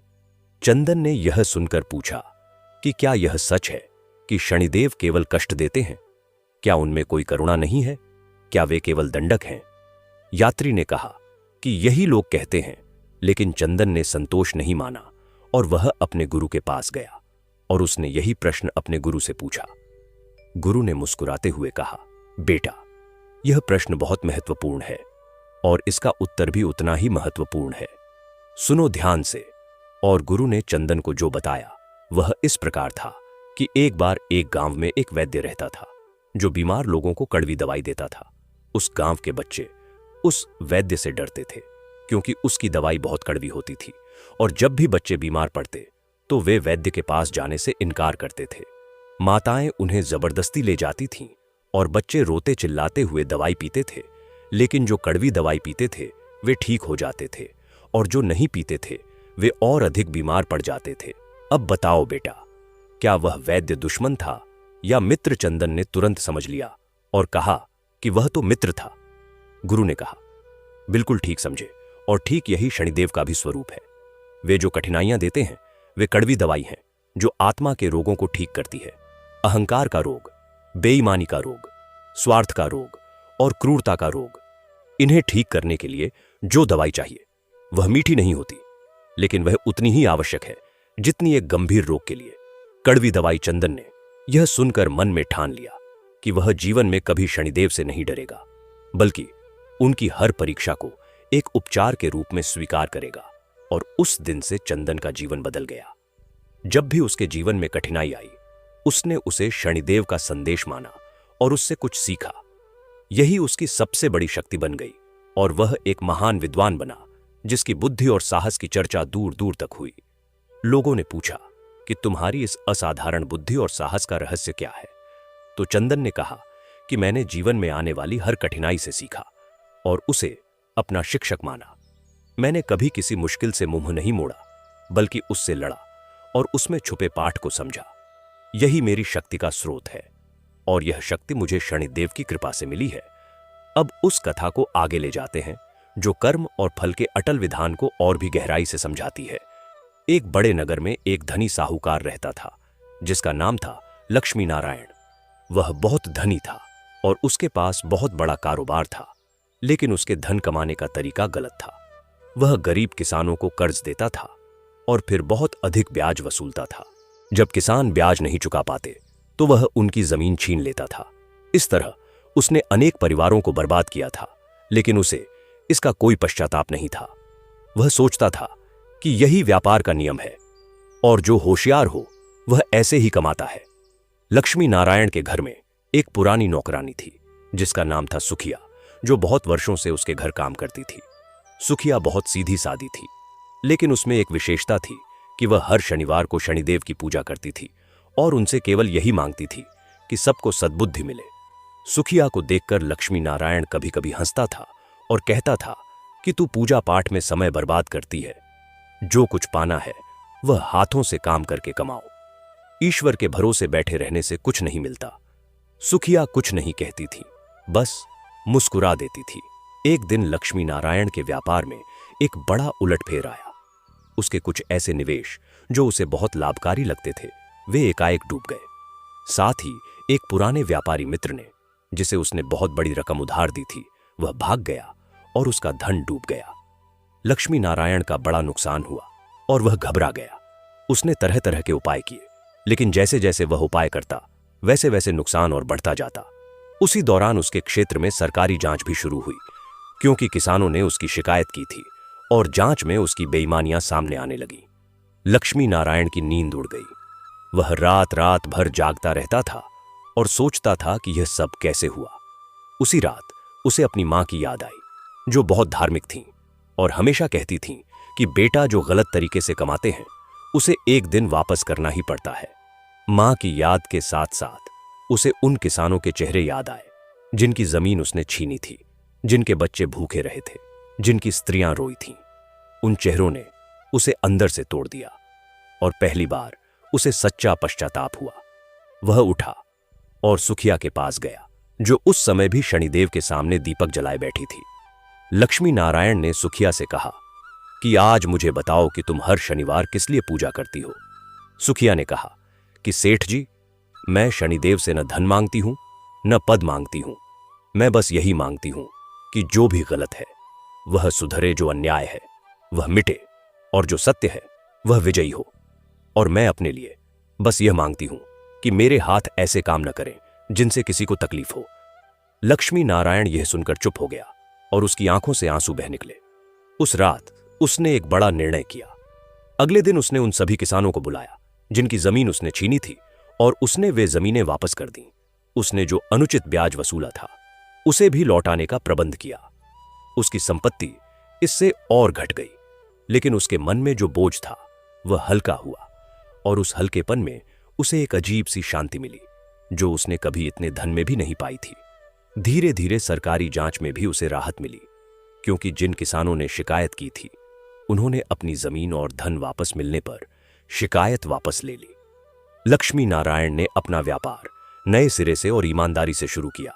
चंदन ने यह सुनकर पूछा कि क्या यह सच है कि शनिदेव केवल कष्ट देते हैं? क्या उनमें कोई करुणा नहीं है? क्या वे केवल दंडक हैं? यात्री ने कहा कि यही लोग कहते हैं, लेकिन चंदन ने संतोष नहीं माना और वह अपने गुरु के पास गया और उसने यही प्रश्न अपने गुरु से पूछा। गुरु ने मुस्कुराते हुए कहा, बेटा, यह प्रश्न बहुत महत्वपूर्ण है और इसका उत्तर भी उतना ही महत्वपूर्ण है। सुनो ध्यान से। और गुरु ने चंदन को जो बताया वह इस प्रकार था कि एक बार एक गांव में एक वैद्य रहता था जो बीमार लोगों को कड़वी दवाई देता था। उस गांव के बच्चे उस वैद्य से डरते थे क्योंकि उसकी दवाई बहुत कड़वी होती थी, और जब भी बच्चे बीमार पड़ते तो वे वैद्य के पास जाने से इनकार करते थे। माताएं उन्हें जबरदस्ती ले जाती थीं और बच्चे रोते चिल्लाते हुए दवाई पीते थे, लेकिन जो कड़वी दवाई पीते थे वे ठीक हो जाते थे और जो नहीं पीते थे वे और अधिक बीमार पड़ जाते थे। अब बताओ बेटा, क्या वह वैद्य दुश्मन था या मित्र? चंदन ने तुरंत समझ लिया और कहा कि वह तो मित्र था। गुरु ने कहा, बिल्कुल ठीक समझे, और ठीक यही शनिदेव का भी स्वरूप है। वे जो कठिनाइयां देते हैं वे कड़वी दवाई हैं जो आत्मा के रोगों को ठीक करती है। अहंकार का रोग, बेईमानी का रोग, स्वार्थ का रोग और क्रूरता का रोग, इन्हें ठीक करने के लिए जो दवाई चाहिए वह मीठी नहीं होती, लेकिन वह उतनी ही आवश्यक है जितनी एक गंभीर रोग के लिए कड़वी दवाई। चंदन ने यह सुनकर मन में ठान लिया कि वह जीवन में कभी शनिदेव से नहीं डरेगा, बल्कि उनकी हर परीक्षा को एक उपचार के रूप में स्वीकार करेगा। और उस दिन से चंदन का जीवन बदल गया। जब भी उसके जीवन में कठिनाई आई, उसने उसे शनिदेव का संदेश माना और उससे कुछ सीखा। यही उसकी सबसे बड़ी शक्ति बन गई और वह एक महान विद्वान बना जिसकी बुद्धि और साहस की चर्चा दूर दूर तक हुई। लोगों ने पूछा कि तुम्हारी इस असाधारण बुद्धि और साहस का रहस्य क्या है? तो चंदन ने कहा कि मैंने जीवन में आने वाली हर कठिनाई से सीखा और उसे अपना शिक्षक माना। मैंने कभी किसी मुश्किल से मुंह नहीं मोड़ा, बल्कि उससे लड़ा और उसमें छुपे पाठ को समझा। यही मेरी शक्ति का स्रोत है और यह शक्ति मुझे शनिदेव की कृपा से मिली है। अब उस कथा को आगे ले जाते हैं जो कर्म और फल के अटल विधान को और भी गहराई से समझाती है। एक बड़े नगर में एक धनी साहूकार रहता था जिसका नाम था लक्ष्मी नारायण। वह बहुत धनी था और उसके पास बहुत बड़ा कारोबार था, लेकिन उसके धन कमाने का तरीका गलत था। वह गरीब किसानों को कर्ज देता था और फिर बहुत अधिक ब्याज वसूलता था। जब किसान ब्याज नहीं चुका पाते तो वह उनकी जमीन छीन लेता था। इस तरह उसने अनेक परिवारों को बर्बाद किया था, लेकिन उसे इसका कोई पश्चाताप नहीं था। वह सोचता था कि यही व्यापार का नियम है और जो होशियार हो वह ऐसे ही कमाता है। लक्ष्मी नारायण के घर में एक पुरानी नौकरानी थी जिसका नाम था सुखिया, जो बहुत वर्षों से उसके घर काम करती थी। सुखिया बहुत सीधी सादी थी, लेकिन उसमें एक विशेषता थी कि वह हर शनिवार को शनिदेव की पूजा करती थी और उनसे केवल यही मांगती थी कि सबको सद्बुद्धि मिले। सुखिया को देखकर लक्ष्मी नारायण कभी कभी हंसता था और कहता था कि तू पूजा पाठ में समय बर्बाद करती है। जो कुछ पाना है वह हाथों से काम करके कमाओ। ईश्वर के भरोसे बैठे रहने से कुछ नहीं मिलता। सुखिया कुछ नहीं कहती थी, बस मुस्कुरा देती थी। एक दिन लक्ष्मी नारायण के व्यापार में एक बड़ा उलटफेर आया। उसके कुछ ऐसे निवेश जो उसे बहुत लाभकारी लगते थे वे एकाएक डूब गए। साथ ही एक पुराने व्यापारी मित्र ने, जिसे उसने बहुत बड़ी रकम उधार दी थी, वह भाग गया और उसका धन डूब गया। लक्ष्मी नारायण का बड़ा नुकसान हुआ और वह घबरा गया। उसने तरह तरह के उपाय किए, लेकिन जैसे जैसे वह उपाय करता वैसे वैसे नुकसान और बढ़ता जाता। उसी दौरान उसके क्षेत्र में सरकारी जांच भी शुरू हुई, क्योंकि किसानों ने उसकी शिकायत की थी और जांच में उसकी बेईमानियां सामने आने लगी। लक्ष्मी नारायण की नींद उड़ गई। वह रात रात भर जागता रहता था और सोचता था कि यह सब कैसे हुआ। उसी रात उसे अपनी मां की याद आई, जो बहुत धार्मिक थीं और हमेशा कहती थीं कि बेटा जो गलत तरीके से कमाते हैं उसे एक दिन वापस करना ही पड़ता है। मां की याद के साथ साथ उसे उन किसानों के चेहरे याद आए जिनकी जमीन उसने छीनी थी, जिनके बच्चे भूखे रहे थे, जिनकी स्त्रियां रोई थीं। उन चेहरों ने उसे अंदर से तोड़ दिया और पहली बार उसे सच्चा पश्चाताप हुआ। वह उठा और सुखिया के पास गया, जो उस समय भी शनिदेव के सामने दीपक जलाए बैठी थी। लक्ष्मी नारायण ने सुखिया से कहा कि आज मुझे बताओ कि तुम हर शनिवार किस लिए पूजा करती हो। सुखिया ने कहा कि सेठ जी, मैं शनिदेव से न धन मांगती हूं न पद मांगती हूं। मैं बस यही मांगती हूं कि जो भी गलत है वह सुधरे, जो अन्याय है वह मिटे और जो सत्य है वह विजयी हो। और मैं अपने लिए बस यह मांगती हूं कि मेरे हाथ ऐसे काम न करें जिनसे किसी को तकलीफ हो। लक्ष्मी नारायण यह सुनकर चुप हो गया और उसकी आंखों से आंसू बह निकले। उस रात उसने एक बड़ा निर्णय किया। अगले दिन उसने उन सभी किसानों को बुलाया जिनकी जमीन उसने छीनी थी, और उसने वे जमीनें वापस कर दी। उसने जो अनुचित ब्याज वसूला था उसे भी लौटाने का प्रबंध किया। उसकी संपत्ति इससे और घट गई, लेकिन उसके मन में जो बोझ था वह हल्का हुआ, और उस हल्केपन में उसे एक अजीब सी शांति मिली जो उसने कभी इतने धन में भी नहीं पाई थी। धीरे धीरे सरकारी जांच में भी उसे राहत मिली, क्योंकि जिन किसानों ने शिकायत की थी उन्होंने अपनी जमीन और धन वापस मिलने पर शिकायत वापस ले ली। लक्ष्मी नारायण ने अपना व्यापार नए सिरे से और ईमानदारी से शुरू किया।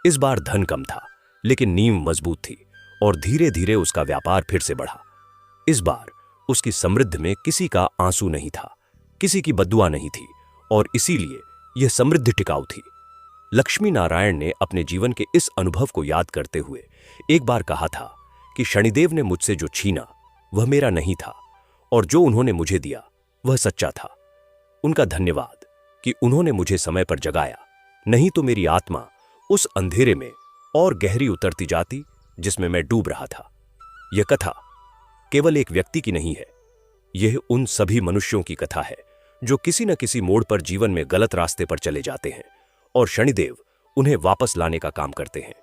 इस बार धन कम था, लेकिन नींव मजबूत थी, और धीरे धीरे उसका व्यापार फिर से बढ़ा। इस बार उसकी समृद्धि में किसी का आंसू नहीं था, किसी की बद्दुआ नहीं थी, और इसीलिए यह समृद्धि टिकाऊ थी। लक्ष्मी नारायण ने अपने जीवन के इस अनुभव को याद करते हुए एक बार कहा था कि शनिदेव ने मुझसे जो छीना वह मेरा नहीं था, और जो उन्होंने मुझे दिया वह सच्चा था। उनका धन्यवाद कि उन्होंने मुझे समय पर जगाया, नहीं तो मेरी आत्मा उस अंधेरे में और गहरी उतरती जाती जिसमें मैं डूब रहा था। यह कथा केवल एक व्यक्ति की नहीं है, यह उन सभी मनुष्यों की कथा है जो किसी न किसी मोड़ पर जीवन में गलत रास्ते पर चले जाते हैं, और शनिदेव उन्हें वापस लाने का काम करते हैं,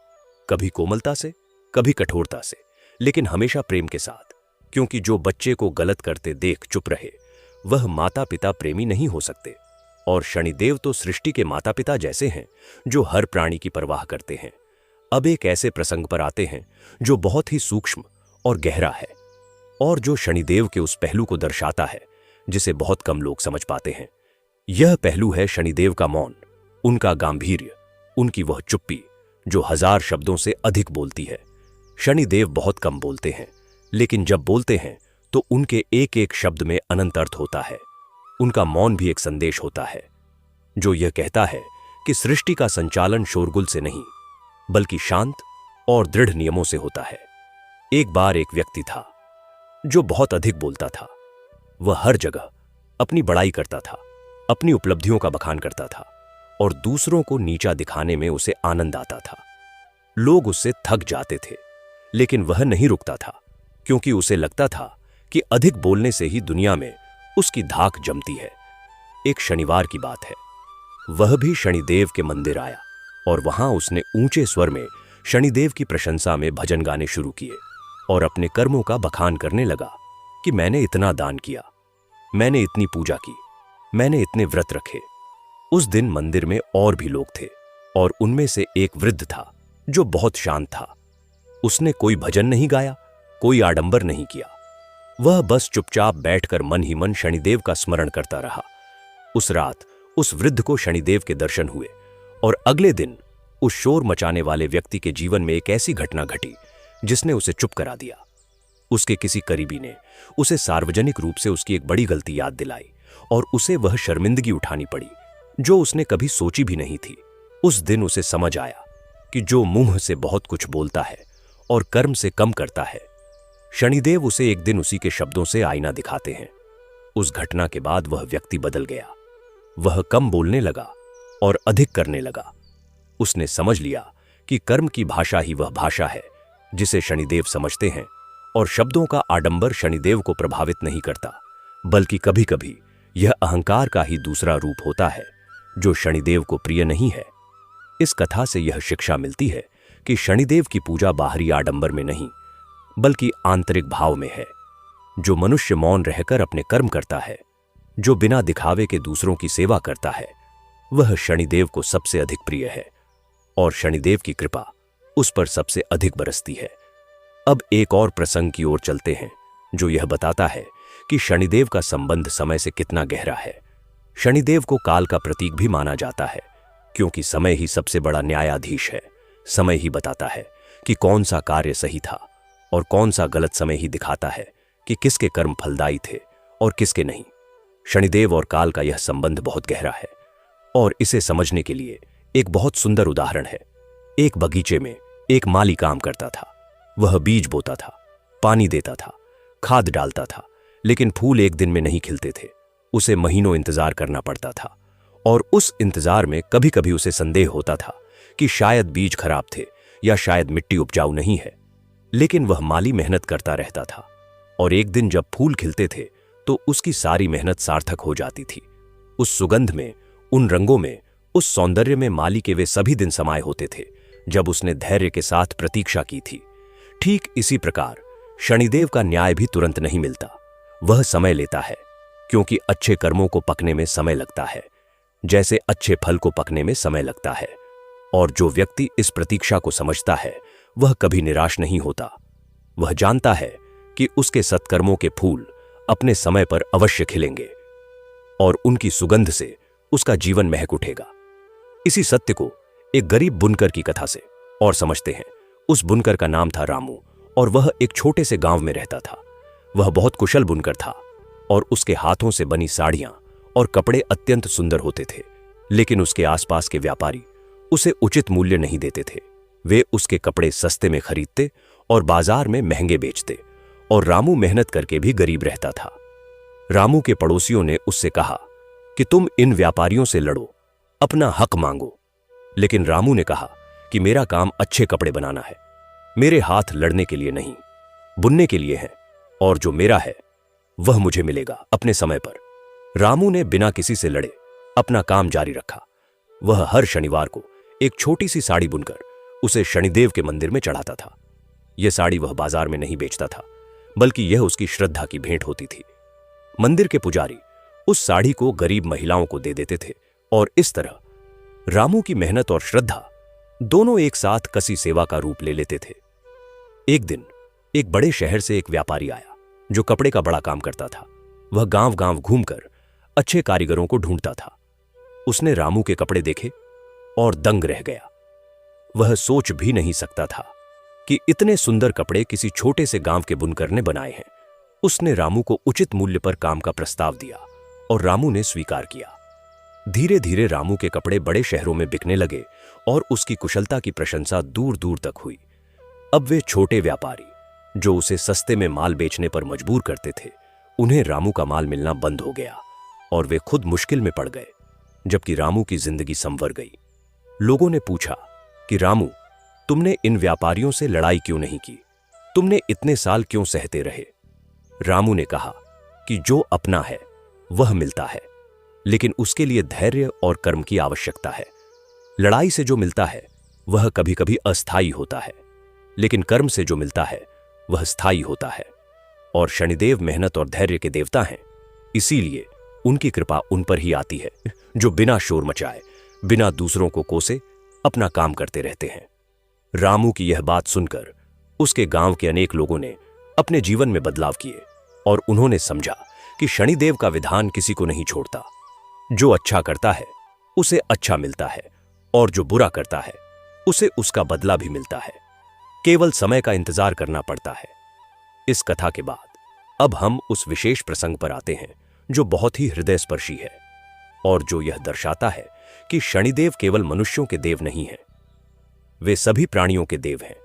कभी कोमलता से, कभी कठोरता से, लेकिन हमेशा प्रेम के साथ। क्योंकि जो बच्चे को गलत करते देख चुप रहे वह माता पिता प्रेमी नहीं हो सकते, और शनिदेव तो सृष्टि के माता पिता जैसे हैं जो हर प्राणी की परवाह करते हैं। अब एक ऐसे प्रसंग पर आते हैं जो बहुत ही सूक्ष्म और गहरा है, और जो शनिदेव के उस पहलू को दर्शाता है जिसे बहुत कम लोग समझ पाते हैं। यह पहलू है शनिदेव का मौन, उनका गांभीर्य, उनकी वह चुप्पी जो 1000 शब्दों से अधिक बोलती है। शनिदेव बहुत कम बोलते हैं, लेकिन जब बोलते हैं तो उनके एक एक शब्द में अनंत अर्थ होता है। उनका मौन भी एक संदेश होता है जो यह कहता है कि सृष्टि का संचालन शोरगुल से नहीं, बल्कि शांत और दृढ़ नियमों से होता है। एक बार एक व्यक्ति था जो बहुत अधिक बोलता था। वह हर जगह अपनी बड़ाई करता था, अपनी उपलब्धियों का बखान करता था, और दूसरों को नीचा दिखाने में उसे आनंद आता था। लोग उससे थक जाते थे, लेकिन वह नहीं रुकता था, क्योंकि उसे लगता था कि अधिक बोलने से ही दुनिया में उसकी धाक जमती है। एक शनिवार की बात है, वह भी शनिदेव के मंदिर आया, और वहां उसने ऊंचे स्वर में शनिदेव की प्रशंसा में भजन गाने शुरू किए, और अपने कर्मों का बखान करने लगा कि मैंने इतना दान किया, मैंने इतनी पूजा की, मैंने इतने व्रत रखे। उस दिन मंदिर में और भी लोग थे, और उनमें से एक वृद्ध था जो बहुत शांत था। उसने कोई भजन नहीं गाया, कोई आडंबर नहीं किया, वह बस चुपचाप बैठकर मन ही मन शनिदेव का स्मरण करता रहा। उस रात उस वृद्ध को शनिदेव के दर्शन हुए, और अगले दिन उस शोर मचाने वाले व्यक्ति के जीवन में एक ऐसी घटना घटी जिसने उसे चुप करा दिया। उसके किसी करीबी ने उसे सार्वजनिक रूप से उसकी एक बड़ी गलती याद दिलाई, और उसे वह शर्मिंदगी उठानी पड़ी जो उसने कभी सोची भी नहीं थी। उस दिन उसे समझ आया कि जो मुंह से बहुत कुछ बोलता है और कर्म से कम करता है, शनिदेव उसे एक दिन उसी के शब्दों से आईना दिखाते हैं। उस घटना के बाद वह व्यक्ति बदल गया। वह कम बोलने लगा और अधिक करने लगा। उसने समझ लिया कि कर्म की भाषा ही वह भाषा है जिसे शनिदेव समझते हैं, और शब्दों का आडंबर शनिदेव को प्रभावित नहीं करता, बल्कि कभी कभी यह अहंकार का ही दूसरा रूप होता है जो शनिदेव को प्रिय नहीं है। इस कथा से यह शिक्षा मिलती है कि शनिदेव की पूजा बाहरी आडंबर में नहीं, बल्कि आंतरिक भाव में है। जो मनुष्य मौन रहकर अपने कर्म करता है, जो बिना दिखावे के दूसरों की सेवा करता है, वह शनिदेव को सबसे अधिक प्रिय है, और शनिदेव की कृपा उस पर सबसे अधिक बरसती है। अब एक और प्रसंग की ओर चलते हैं जो यह बताता है कि शनिदेव का संबंध समय से कितना गहरा है। शनिदेव को काल का प्रतीक भी माना जाता है, क्योंकि समय ही सबसे बड़ा न्यायाधीश है। समय ही बताता है कि कौन सा कार्य सही था, और कौन सा गलत समय ही दिखाता है कि किसके कर्म फलदायी थे और किसके नहीं। शनिदेव और काल का यह संबंध बहुत गहरा है, और इसे समझने के लिए एक बहुत सुंदर उदाहरण है। एक बगीचे में एक माली काम करता था। वह बीज बोता था, पानी देता था, खाद डालता था, लेकिन फूल एक दिन में नहीं खिलते थे। उसे महीनों इंतजार करना पड़ता था, और उस इंतजार में कभी कभी उसे संदेह होता था कि शायद बीज खराब थे या शायद मिट्टी उपजाऊ नहीं है। लेकिन वह माली मेहनत करता रहता था, और एक दिन जब फूल खिलते थे तो उसकी सारी मेहनत सार्थक हो जाती थी। उस सुगंध में, उन रंगों में, उस सौंदर्य में माली के वे सभी दिन समाये होते थे जब उसने धैर्य के साथ प्रतीक्षा की थी। ठीक इसी प्रकार शनिदेव का न्याय भी तुरंत नहीं मिलता। वह समय लेता है, क्योंकि अच्छे कर्मों को पकने में समय लगता है, जैसे अच्छे फल को पकने में समय लगता है। और जो व्यक्ति इस प्रतीक्षा को समझता है वह कभी निराश नहीं होता। वह जानता है कि उसके सत्कर्मों के फूल अपने समय पर अवश्य खिलेंगे और उनकी सुगंध से उसका जीवन महक उठेगा। इसी सत्य को एक गरीब बुनकर की कथा से और समझते हैं। उस बुनकर का नाम था रामू और वह एक छोटे से गांव में रहता था। वह बहुत कुशल बुनकर था और उसके हाथों से बनी साड़ियां और कपड़े अत्यंत सुंदर होते थे। लेकिन उसके आसपास के व्यापारी उसे उचित मूल्य नहीं देते थे। वे उसके कपड़े सस्ते में खरीदते और बाजार में महंगे बेचते, और रामू मेहनत करके भी गरीब रहता था। रामू के पड़ोसियों ने उससे कहा कि तुम इन व्यापारियों से लड़ो, अपना हक मांगो। लेकिन रामू ने कहा कि मेरा काम अच्छे कपड़े बनाना है, मेरे हाथ लड़ने के लिए नहीं, बुनने के लिए हैं, और जो मेरा है वह मुझे मिलेगा अपने समय पर। रामू ने बिना किसी से लड़े अपना काम जारी रखा। वह हर शनिवार को एक छोटी सी साड़ी बुनकर उसे शनिदेव के मंदिर में चढ़ाता था। यह साड़ी वह बाजार में नहीं बेचता था, बल्कि यह उसकी श्रद्धा की भेंट होती थी। मंदिर के पुजारी उस साड़ी को गरीब महिलाओं को दे देते थे, और इस तरह रामू की मेहनत और श्रद्धा दोनों एक साथ कसी सेवा का रूप ले लेते थे। एक दिन एक बड़े शहर से एक व्यापारी आया जो कपड़े का बड़ा काम करता था। वह गांव गांव घूमकर अच्छे कारीगरों को ढूंढता था। उसने रामू के कपड़े देखे और दंग रह गया। वह सोच भी नहीं सकता था कि इतने सुंदर कपड़े किसी छोटे से गांव के बुनकर ने बनाए हैं। उसने रामू को उचित मूल्य पर काम का प्रस्ताव दिया और रामू ने स्वीकार किया। धीरे धीरे रामू के कपड़े बड़े शहरों में बिकने लगे और उसकी कुशलता की प्रशंसा दूर दूर तक हुई। अब वे छोटे व्यापारी जो उसे सस्ते में माल बेचने पर मजबूर करते थे, उन्हें रामू का माल मिलना बंद हो गया और वे खुद मुश्किल में पड़ गए, जबकि रामू की जिंदगी संवर गई। लोगों ने पूछा कि रामू, तुमने इन व्यापारियों से लड़ाई क्यों नहीं की? तुमने इतने साल क्यों सहते रहे? रामू ने कहा कि जो अपना है वह मिलता है, लेकिन उसके लिए धैर्य और कर्म की आवश्यकता है। लड़ाई से जो मिलता है वह कभी कभी अस्थायी होता है, लेकिन कर्म से जो मिलता है वह स्थायी होता है। और शनिदेव मेहनत और धैर्य के देवता हैं, इसीलिए उनकी कृपा उन पर ही आती है जो बिना शोर मचाए, बिना दूसरों को कोसे अपना काम करते रहते हैं। रामू की यह बात सुनकर उसके गांव के अनेक लोगों ने अपने जीवन में बदलाव किए और उन्होंने समझा कि शनिदेव का विधान किसी को नहीं छोड़ता। जो अच्छा करता है उसे अच्छा मिलता है, और जो बुरा करता है उसे उसका बदला भी मिलता है। केवल समय का इंतजार करना पड़ता है। इस कथा के बाद अब हम उस विशेष प्रसंग पर आते हैं जो बहुत ही हृदयस्पर्शी है और जो यह दर्शाता है कि शनिदेव केवल मनुष्यों के देव नहीं हैं, वे सभी प्राणियों के देव हैं।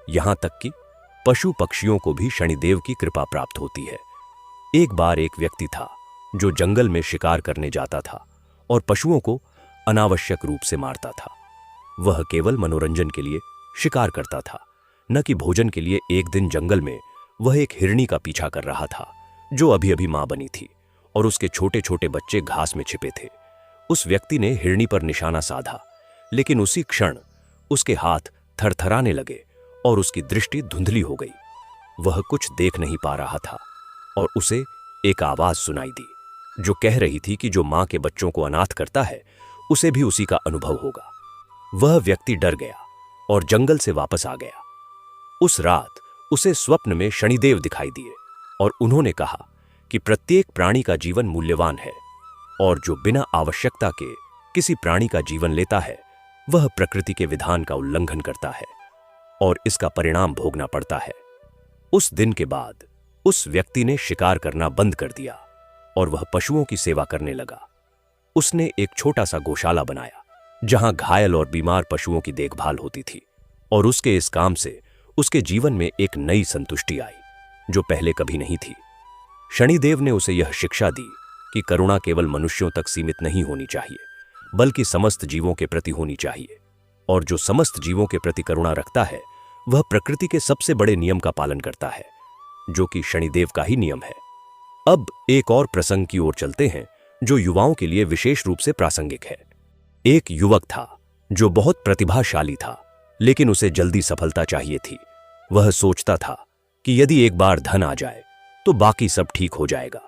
यहां तक कि पशु पक्षियों को भी शनिदेव की कृपा प्राप्त होती है। एक बार एक व्यक्ति था जो जंगल में शिकार करने जाता था और पशुओं को अनावश्यक रूप से मारता था। वह केवल मनोरंजन के लिए शिकार करता था, न कि भोजन के लिए। एक दिन जंगल में वह एक हिरनी का पीछा कर रहा था जो अभी अभी मां बनी थी, और उसके छोटे छोटे बच्चे घास में छिपे थे। उस व्यक्ति ने हिरनी पर निशाना साधा, लेकिन उसी क्षण उसके हाथ थरथराने लगे और उसकी दृष्टि धुंधली हो गई। वह कुछ देख नहीं पा रहा था और उसे एक आवाज सुनाई दी जो कह रही थी कि जो मां के बच्चों को अनाथ करता है उसे भी उसी का अनुभव होगा। वह व्यक्ति डर गया और जंगल से वापस आ गया। उस रात उसे स्वप्न में शनिदेव दिखाई दिए और उन्होंने कहा कि प्रत्येक प्राणी का जीवन मूल्यवान है, और जो बिना आवश्यकता के किसी प्राणी का जीवन लेता है वह प्रकृति के विधान का उल्लंघन करता है और इसका परिणाम भोगना पड़ता है। उस दिन के बाद उस व्यक्ति ने शिकार करना बंद कर दिया और वह पशुओं की सेवा करने लगा। उसने एक छोटा सा गौशाला बनाया जहां घायल और बीमार पशुओं की देखभाल होती थी, और उसके इस काम से उसके जीवन में एक नई संतुष्टि आई जो पहले कभी नहीं थी। शनिदेव ने उसे यह शिक्षा दी कि करुणा केवल मनुष्यों तक सीमित नहीं होनी चाहिए, बल्कि समस्त जीवों के प्रति होनी चाहिए, और जो समस्त जीवों के प्रति करुणा रखता है वह प्रकृति के सबसे बड़े नियम का पालन करता है, जो कि शनिदेव का ही नियम है। अब एक और प्रसंग की ओर चलते हैं जो युवाओं के लिए विशेष रूप से प्रासंगिक है। एक युवक था जो बहुत प्रतिभाशाली था, लेकिन उसे जल्दी सफलता चाहिए थी। वह सोचता था कि यदि एक बार धन आ जाए तो बाकी सब ठीक हो जाएगा।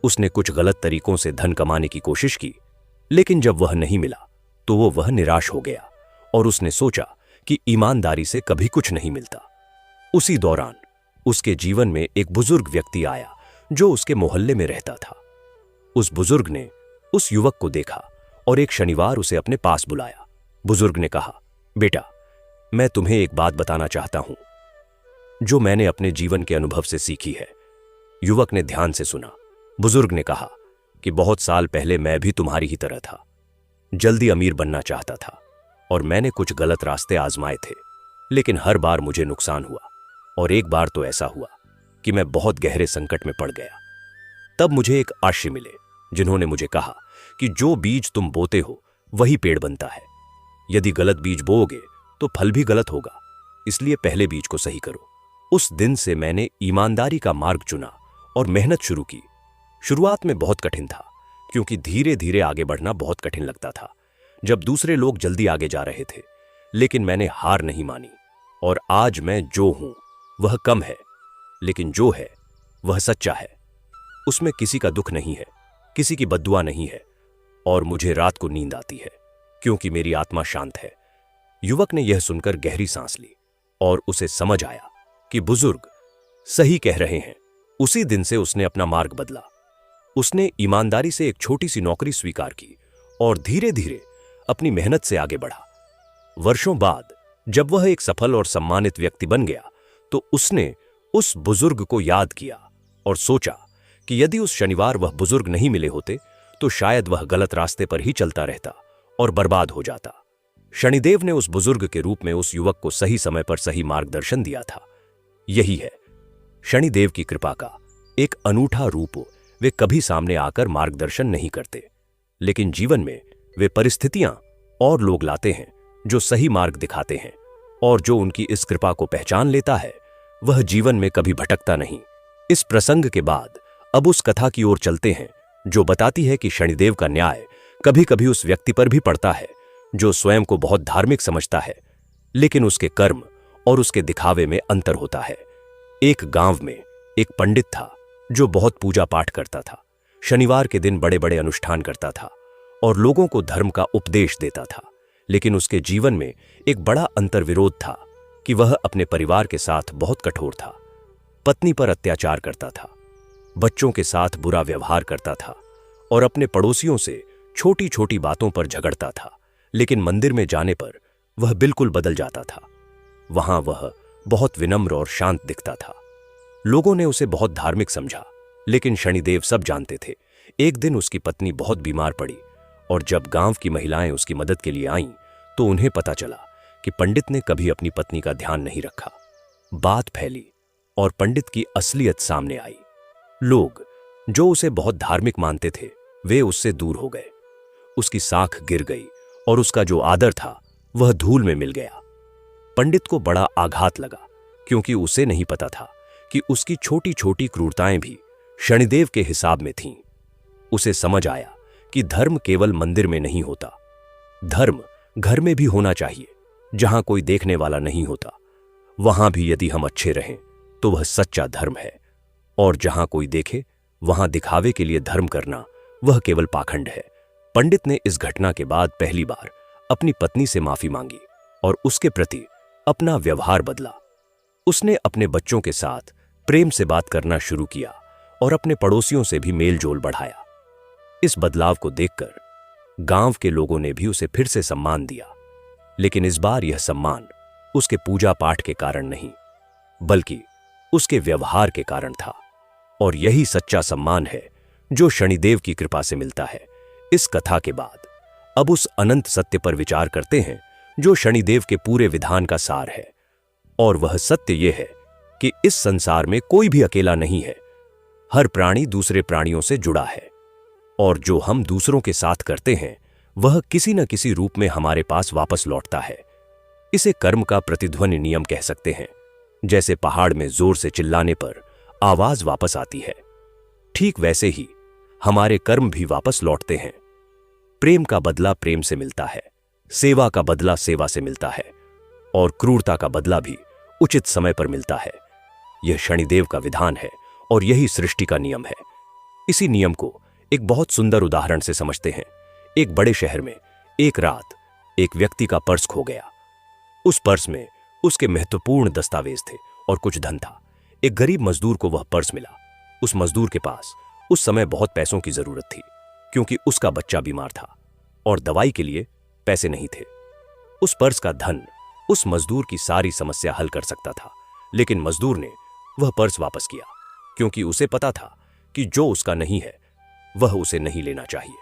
उसने कुछ गलत तरीकों से धन कमाने की कोशिश की, लेकिन जब वह नहीं मिला तो वह निराश हो गया और उसने सोचा कि ईमानदारी से कभी कुछ नहीं मिलता। उसी दौरान उसके जीवन में एक बुजुर्ग व्यक्ति आया जो उसके मोहल्ले में रहता था। उस बुजुर्ग ने उस युवक को देखा और एक शनिवार उसे अपने पास बुलाया। बुजुर्ग ने कहा, बेटा, मैं तुम्हें एक बात बताना चाहता हूं जो मैंने अपने जीवन के अनुभव से सीखी है। युवक ने ध्यान से सुना। बुजुर्ग ने कहा कि बहुत साल पहले मैं भी तुम्हारी ही तरह था। जल्दी अमीर बनना चाहता था और मैंने कुछ गलत रास्ते आजमाए थे, लेकिन हर बार मुझे नुकसान हुआ। और एक बार तो ऐसा हुआ कि मैं बहुत गहरे संकट में पड़ गया। तब मुझे एक आश्रय मिले जिन्होंने मुझे कहा कि जो बीज तुम बोते हो वही पेड़ बनता है। यदि गलत बीज बोओगे तो फल भी गलत होगा, इसलिए पहले बीज को सही करो। उस दिन से मैंने ईमानदारी का मार्ग चुना और मेहनत शुरू की। शुरुआत में बहुत कठिन था, क्योंकि धीरे धीरे आगे बढ़ना बहुत कठिन लगता था जब दूसरे लोग जल्दी आगे जा रहे थे। लेकिन मैंने हार नहीं मानी और आज मैं जो हूं वह कम है, लेकिन जो है वह सच्चा है। उसमें किसी का दुख नहीं है, किसी की बद्दुआ नहीं है, और मुझे रात को नींद आती है क्योंकि मेरी आत्मा शांत है। युवक ने यह सुनकर गहरी सांस ली और उसे समझ आया कि बुजुर्ग सही कह रहे हैं। उसी दिन से उसने अपना मार्ग बदला। उसने ईमानदारी से एक छोटी सी नौकरी स्वीकार की और धीरे धीरे अपनी मेहनत से आगे बढ़ा। वर्षों बाद जब वह एक सफल और सम्मानित व्यक्ति बन गया तो उसने उस बुजुर्ग को याद किया और सोचा कि यदि उस शनिवार वह बुजुर्ग नहीं मिले होते तो शायद वह गलत रास्ते पर ही चलता रहता और बर्बाद हो जाता। शनिदेव ने उस बुजुर्ग के रूप में उस युवक को सही समय पर सही मार्गदर्शन दिया था। यही है शनिदेव की कृपा का एक अनूठा रूप। वे कभी सामने आकर मार्गदर्शन नहीं करते, लेकिन जीवन में वे परिस्थितियां और लोग लाते हैं जो सही मार्ग दिखाते हैं, और जो उनकी इस कृपा को पहचान लेता है वह जीवन में कभी भटकता नहीं। इस प्रसंग के बाद अब उस कथा की ओर चलते हैं जो बताती है कि शनिदेव का न्याय कभी कभी उस व्यक्ति पर भी पड़ता है जो स्वयं को बहुत धार्मिक समझता है, लेकिन उसके कर्म और उसके दिखावे में अंतर होता है। एक गांव में एक पंडित था जो बहुत पूजा पाठ करता था। शनिवार के दिन बड़े बड़े अनुष्ठान करता था और लोगों को धर्म का उपदेश देता था, लेकिन उसके जीवन में एक बड़ा अंतर्विरोध था कि वह अपने परिवार के साथ बहुत कठोर था। पत्नी पर अत्याचार करता था, बच्चों के साथ बुरा व्यवहार करता था और अपने पड़ोसियों से छोटी छोटी बातों पर झगड़ता था। लेकिन मंदिर में जाने पर वह बिल्कुल बदल जाता था। वहां वह बहुत विनम्र और शांत दिखता था। लोगों ने उसे बहुत धार्मिक समझा, लेकिन शनिदेव सब जानते थे। एक दिन उसकी पत्नी बहुत बीमार पड़ी और जब गांव की महिलाएं उसकी मदद के लिए आईं तो उन्हें पता चला कि पंडित ने कभी अपनी पत्नी का ध्यान नहीं रखा। बात फैली और पंडित की असलियत सामने आई। लोग जो उसे बहुत धार्मिक मानते थे वे उससे दूर हो गए। उसकी साख गिर गई और उसका जो आदर था वह धूल में मिल गया। पंडित को बड़ा आघात लगा, क्योंकि उसे नहीं पता था कि उसकी छोटी छोटी क्रूरताएं भी शनिदेव के हिसाब में थीं। उसे समझ आया कि धर्म केवल मंदिर में नहीं होता, धर्म घर में भी होना चाहिए, जहां कोई देखने वाला नहीं होता। वहां भी यदि हम अच्छे रहें तो वह सच्चा धर्म है, और जहां कोई देखे वहां दिखावे के लिए धर्म करना वह केवल पाखंड है। पंडित ने इस घटना के बाद पहली बार अपनी पत्नी से माफी मांगी और उसके प्रति अपना व्यवहार बदला। उसने अपने बच्चों के साथ प्रेम से बात करना शुरू किया और अपने पड़ोसियों से भी मेल जोल बढ़ाया। इस बदलाव को देखकर गांव के लोगों ने भी उसे फिर से सम्मान दिया, लेकिन इस बार यह सम्मान उसके पूजा पाठ के कारण नहीं, बल्कि उसके व्यवहार के कारण था। और यही सच्चा सम्मान है जो शनिदेव की कृपा से मिलता है। इस कथा के बाद अब उस अनंत सत्य पर विचार करते हैं जो शनिदेव के पूरे विधान का सार है। और वह सत्य यह है कि इस संसार में कोई भी अकेला नहीं है। हर प्राणी दूसरे प्राणियों से जुड़ा है, और जो हम दूसरों के साथ करते हैं वह किसी न किसी रूप में हमारे पास वापस लौटता है। इसे कर्म का प्रतिध्वनि नियम कह सकते हैं। जैसे पहाड़ में जोर से चिल्लाने पर आवाज वापस आती है, ठीक वैसे ही हमारे कर्म भी वापस लौटते हैं। प्रेम का बदला प्रेम से मिलता है, सेवा का बदला सेवा से मिलता है, और क्रूरता का बदला भी उचित समय पर मिलता है। यह शनिदेव का विधान है और यही सृष्टि का नियम है। इसी नियम को एक बहुत सुंदर उदाहरण से समझते हैं। एक बड़े शहर में एक रात एक व्यक्ति का पर्स खो गया। उस पर्स में उसके महत्वपूर्ण दस्तावेज थे और कुछ धन था। एक गरीब मजदूर को वह पर्स मिला। उस मजदूर के पास उस समय बहुत पैसों की जरूरत थी, क्योंकि उसका बच्चा बीमार था और दवाई के लिए पैसे नहीं थे। उस पर्स का धन उस मजदूर की सारी समस्या हल कर सकता था, लेकिन मजदूर ने वह पर्स वापस किया, क्योंकि उसे पता था कि जो उसका नहीं है वह उसे नहीं लेना चाहिए।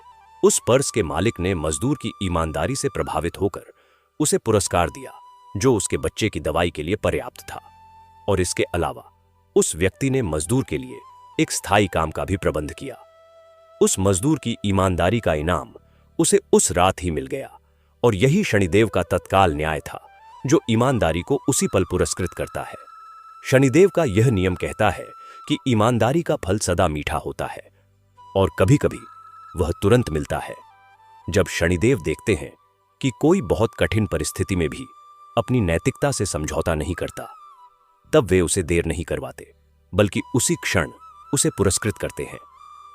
उस पर्स के मालिक ने मजदूर की ईमानदारी से प्रभावित होकर उसे पुरस्कार दिया, जो उसके बच्चे की दवाई के लिए पर्याप्त था। और इसके अलावा उस व्यक्ति ने मजदूर के लिए एक स्थायी काम का भी प्रबंध किया। उस मजदूर की ईमानदारी का इनाम उसे उस रात ही मिल गया, और यही शनिदेव का तत्काल न्याय था, जो ईमानदारी को उसी पल पुरस्कृत करता है। शनिदेव का यह नियम कहता है कि ईमानदारी का फल सदा मीठा होता है, और कभी कभी वह तुरंत मिलता है। जब शनिदेव देखते हैं कि कोई बहुत कठिन परिस्थिति में भी अपनी नैतिकता से समझौता नहीं करता, तब वे उसे देर नहीं करवाते, बल्कि उसी क्षण उसे पुरस्कृत करते हैं।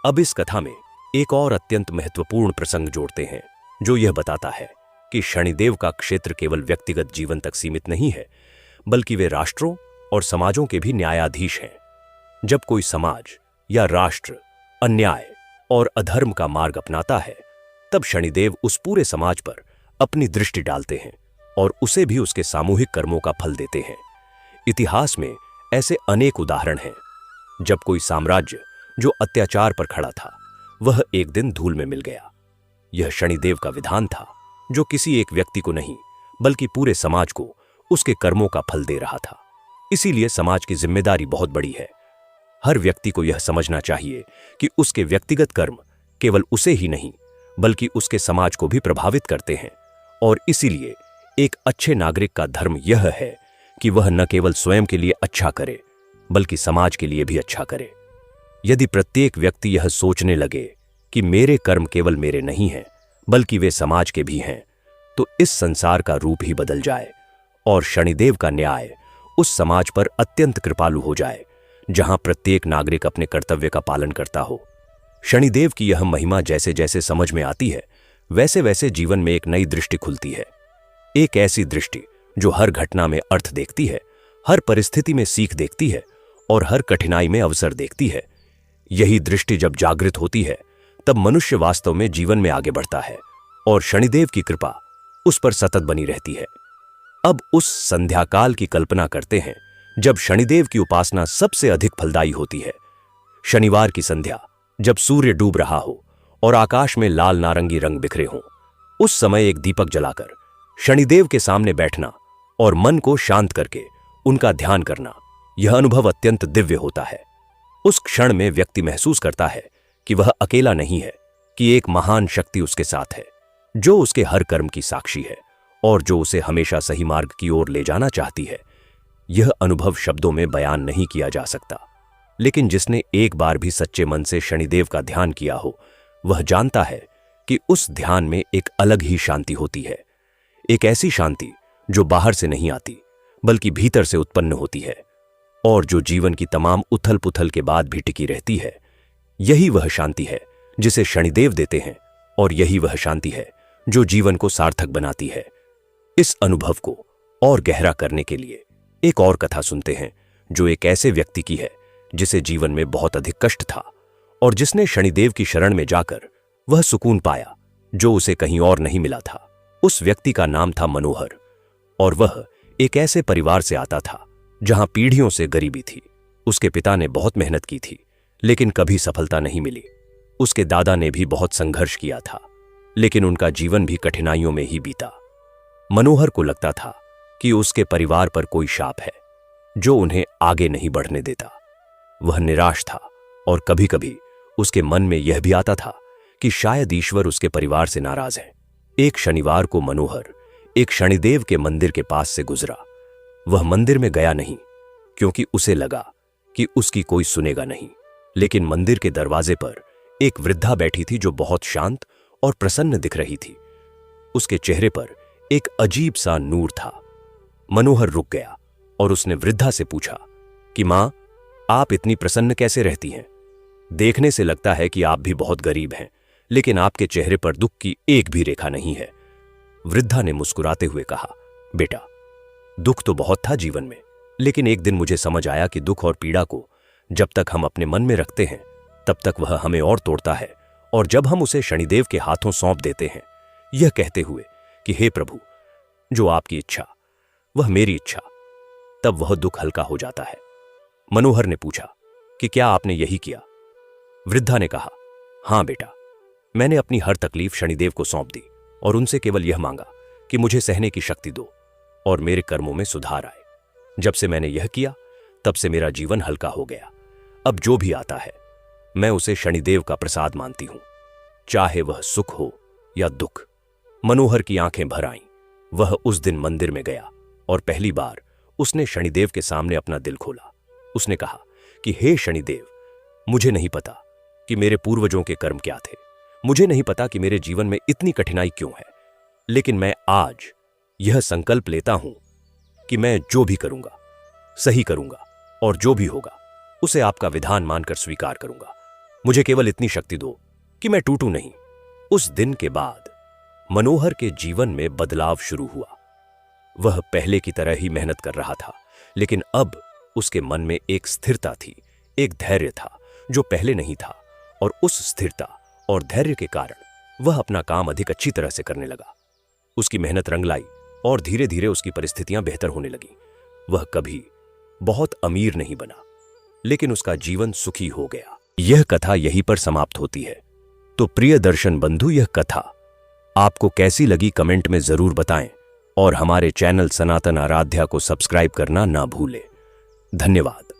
अब इस कथा में एक और अत्यंत महत्वपूर्ण प्रसंग जोड़ते हैं, जो यह बताता है कि शनिदेव का क्षेत्र केवल व्यक्तिगत जीवन तक सीमित नहीं है, बल्कि वे राष्ट्रों और समाजों के भी न्यायाधीश हैं। जब कोई समाज या राष्ट्र अन्याय और अधर्म का मार्ग अपनाता है, तब शनिदेव उस पूरे समाज पर अपनी दृष्टि डालते हैं और उसे भी उसके सामूहिक कर्मों का फल देते हैं। इतिहास में ऐसे अनेक उदाहरण हैं, जब कोई साम्राज्य जो अत्याचार पर खड़ा था, वह एक दिन धूल में मिल गया। यह शनिदेव का विधान था, जो किसी एक व्यक्ति को नहीं, बल्कि पूरे समाज को उसके कर्मों का फल दे रहा था। इसीलिए समाज की जिम्मेदारी बहुत बड़ी है। हर व्यक्ति को यह समझना चाहिए कि उसके व्यक्तिगत कर्म केवल उसे ही नहीं, बल्कि उसके समाज को भी प्रभावित करते हैं। और इसीलिए एक अच्छे नागरिक का धर्म यह है कि वह न केवल स्वयं के लिए अच्छा करे, बल्कि समाज के लिए भी अच्छा करे। यदि प्रत्येक व्यक्ति यह सोचने लगे कि मेरे कर्म केवल मेरे नहीं हैं, बल्कि वे समाज के भी हैं, तो इस संसार का रूप ही बदल जाए और शनिदेव का न्याय उस समाज पर अत्यंत कृपालु हो जाए, जहां प्रत्येक नागरिक अपने कर्तव्य का पालन करता हो। शनिदेव की यह महिमा जैसे जैसे समझ में आती है, वैसे वैसे जीवन में एक नई दृष्टि खुलती है। एक ऐसी दृष्टि जो हर घटना में अर्थ देखती है, हर परिस्थिति में सीख देखती है और हर कठिनाई में अवसर देखती है। यही दृष्टि जब जागृत होती है, तब मनुष्य वास्तव में जीवन में आगे बढ़ता है और शनिदेव की कृपा उस पर सतत बनी रहती है। अब उस संध्याकाल की कल्पना करते हैं जब शनिदेव की उपासना सबसे अधिक फलदायी होती है। शनिवार की संध्या, जब सूर्य डूब रहा हो और आकाश में लाल नारंगी रंग बिखरे हों, उस समय एक दीपक जलाकर शनिदेव के सामने बैठना और मन को शांत करके उनका ध्यान करना, यह अनुभव अत्यंत दिव्य होता है। उस क्षण में व्यक्ति महसूस करता है कि वह अकेला नहीं है, कि एक महान शक्ति उसके साथ है, जो उसके हर कर्म की साक्षी है और जो उसे हमेशा सही मार्ग की ओर ले जाना चाहती है। यह अनुभव शब्दों में बयान नहीं किया जा सकता, लेकिन जिसने एक बार भी सच्चे मन से शनिदेव का ध्यान किया हो, वह जानता है कि उस ध्यान में एक अलग ही शांति होती है। एक ऐसी शांति जो बाहर से नहीं आती, बल्कि भीतर से उत्पन्न होती है और जो जीवन की तमाम उथल पुथल के बाद भी टिकी रहती है। यही वह शांति है जिसे शनिदेव देते हैं और यही वह शांति है जो जीवन को सार्थक बनाती है। इस अनुभव को और गहरा करने के लिए एक और कथा सुनते हैं, जो एक ऐसे व्यक्ति की है जिसे जीवन में बहुत अधिक कष्ट था और जिसने शनिदेव की शरण में जाकर वह सुकून पाया जो उसे कहीं और नहीं मिला था। उस व्यक्ति का नाम था मनोहर और वह एक ऐसे परिवार से आता था जहां पीढ़ियों से गरीबी थी। उसके पिता ने बहुत मेहनत की थी, लेकिन कभी सफलता नहीं मिली। उसके दादा ने भी बहुत संघर्ष किया था, लेकिन उनका जीवन भी कठिनाइयों में ही बीता। मनोहर को लगता था कि उसके परिवार पर कोई शाप है जो उन्हें आगे नहीं बढ़ने देता। वह निराश था और कभी कभी उसके मन में यह भी आता था कि शायद ईश्वर उसके परिवार से नाराज है। एक शनिवार को मनोहर एक शनिदेव के मंदिर के पास से गुजरा। वह मंदिर में गया नहीं, क्योंकि उसे लगा कि उसकी कोई सुनेगा नहीं। लेकिन मंदिर के दरवाजे पर एक वृद्धा बैठी थी जो बहुत शांत और प्रसन्न दिख रही थी। उसके चेहरे पर एक अजीब सा नूर था। मनोहर रुक गया और उसने वृद्धा से पूछा कि मां, आप इतनी प्रसन्न कैसे रहती हैं? देखने से लगता है कि आप भी बहुत गरीब हैं, लेकिन आपके चेहरे पर दुख की एक भी रेखा नहीं है। वृद्धा ने मुस्कुराते हुए कहा, बेटा, दुख तो बहुत था जीवन में, लेकिन एक दिन मुझे समझ आया कि दुख और पीड़ा को जब तक हम अपने मन में रखते हैं तब तक वह हमें और तोड़ता है, और जब हम उसे शनिदेव के हाथों सौंप देते हैं, यह कहते हुए कि हे प्रभु, जो आपकी इच्छा वह मेरी इच्छा, तब वह दुख हल्का हो जाता है। मनोहर ने पूछा कि क्या आपने यही किया? वृद्धा ने कहा, हां बेटा, मैंने अपनी हर तकलीफ शनिदेव को सौंप दी और उनसे केवल यह मांगा कि मुझे सहने की शक्ति दो और मेरे कर्मों में सुधार आए। जब से मैंने यह किया तब से मेरा जीवन हल्का हो गया। अब जो भी आता है मैं उसे शनिदेव का प्रसाद मानती हूं, चाहे वह सुख हो या दुख। मनोहर की आंखें भर आईं। वह उस दिन मंदिर में गया और पहली बार उसने शनिदेव के सामने अपना दिल खोला। उसने कहा कि हे शनिदेव, मुझे नहीं पता कि मेरे पूर्वजों के कर्म क्या थे, मुझे नहीं पता कि मेरे जीवन में इतनी कठिनाई क्यों है, लेकिन मैं आज यह संकल्प लेता हूं कि मैं जो भी करूंगा सही करूंगा, और जो भी होगा उसे आपका विधान मानकर स्वीकार करूंगा। मुझे केवल इतनी शक्ति दो कि मैं टूटूं नहीं। उस दिन के बाद मनोहर के जीवन में बदलाव शुरू हुआ। वह पहले की तरह ही मेहनत कर रहा था, लेकिन अब उसके मन में एक स्थिरता थी, एक धैर्य था जो पहले नहीं था, और उस स्थिरता और धैर्य के कारण वह अपना काम अधिक अच्छी तरह से करने लगा। उसकी मेहनत रंग लाई और धीरे धीरे उसकी परिस्थितियां बेहतर होने लगी। वह कभी बहुत अमीर नहीं बना, लेकिन उसका जीवन सुखी हो गया। यह कथा यहीं पर समाप्त होती है। तो प्रिय दर्शन बंधु, यह कथा आपको कैसी लगी कमेंट में जरूर बताएं, और हमारे चैनल सनातन आराध्या को सब्सक्राइब करना ना भूलें। धन्यवाद।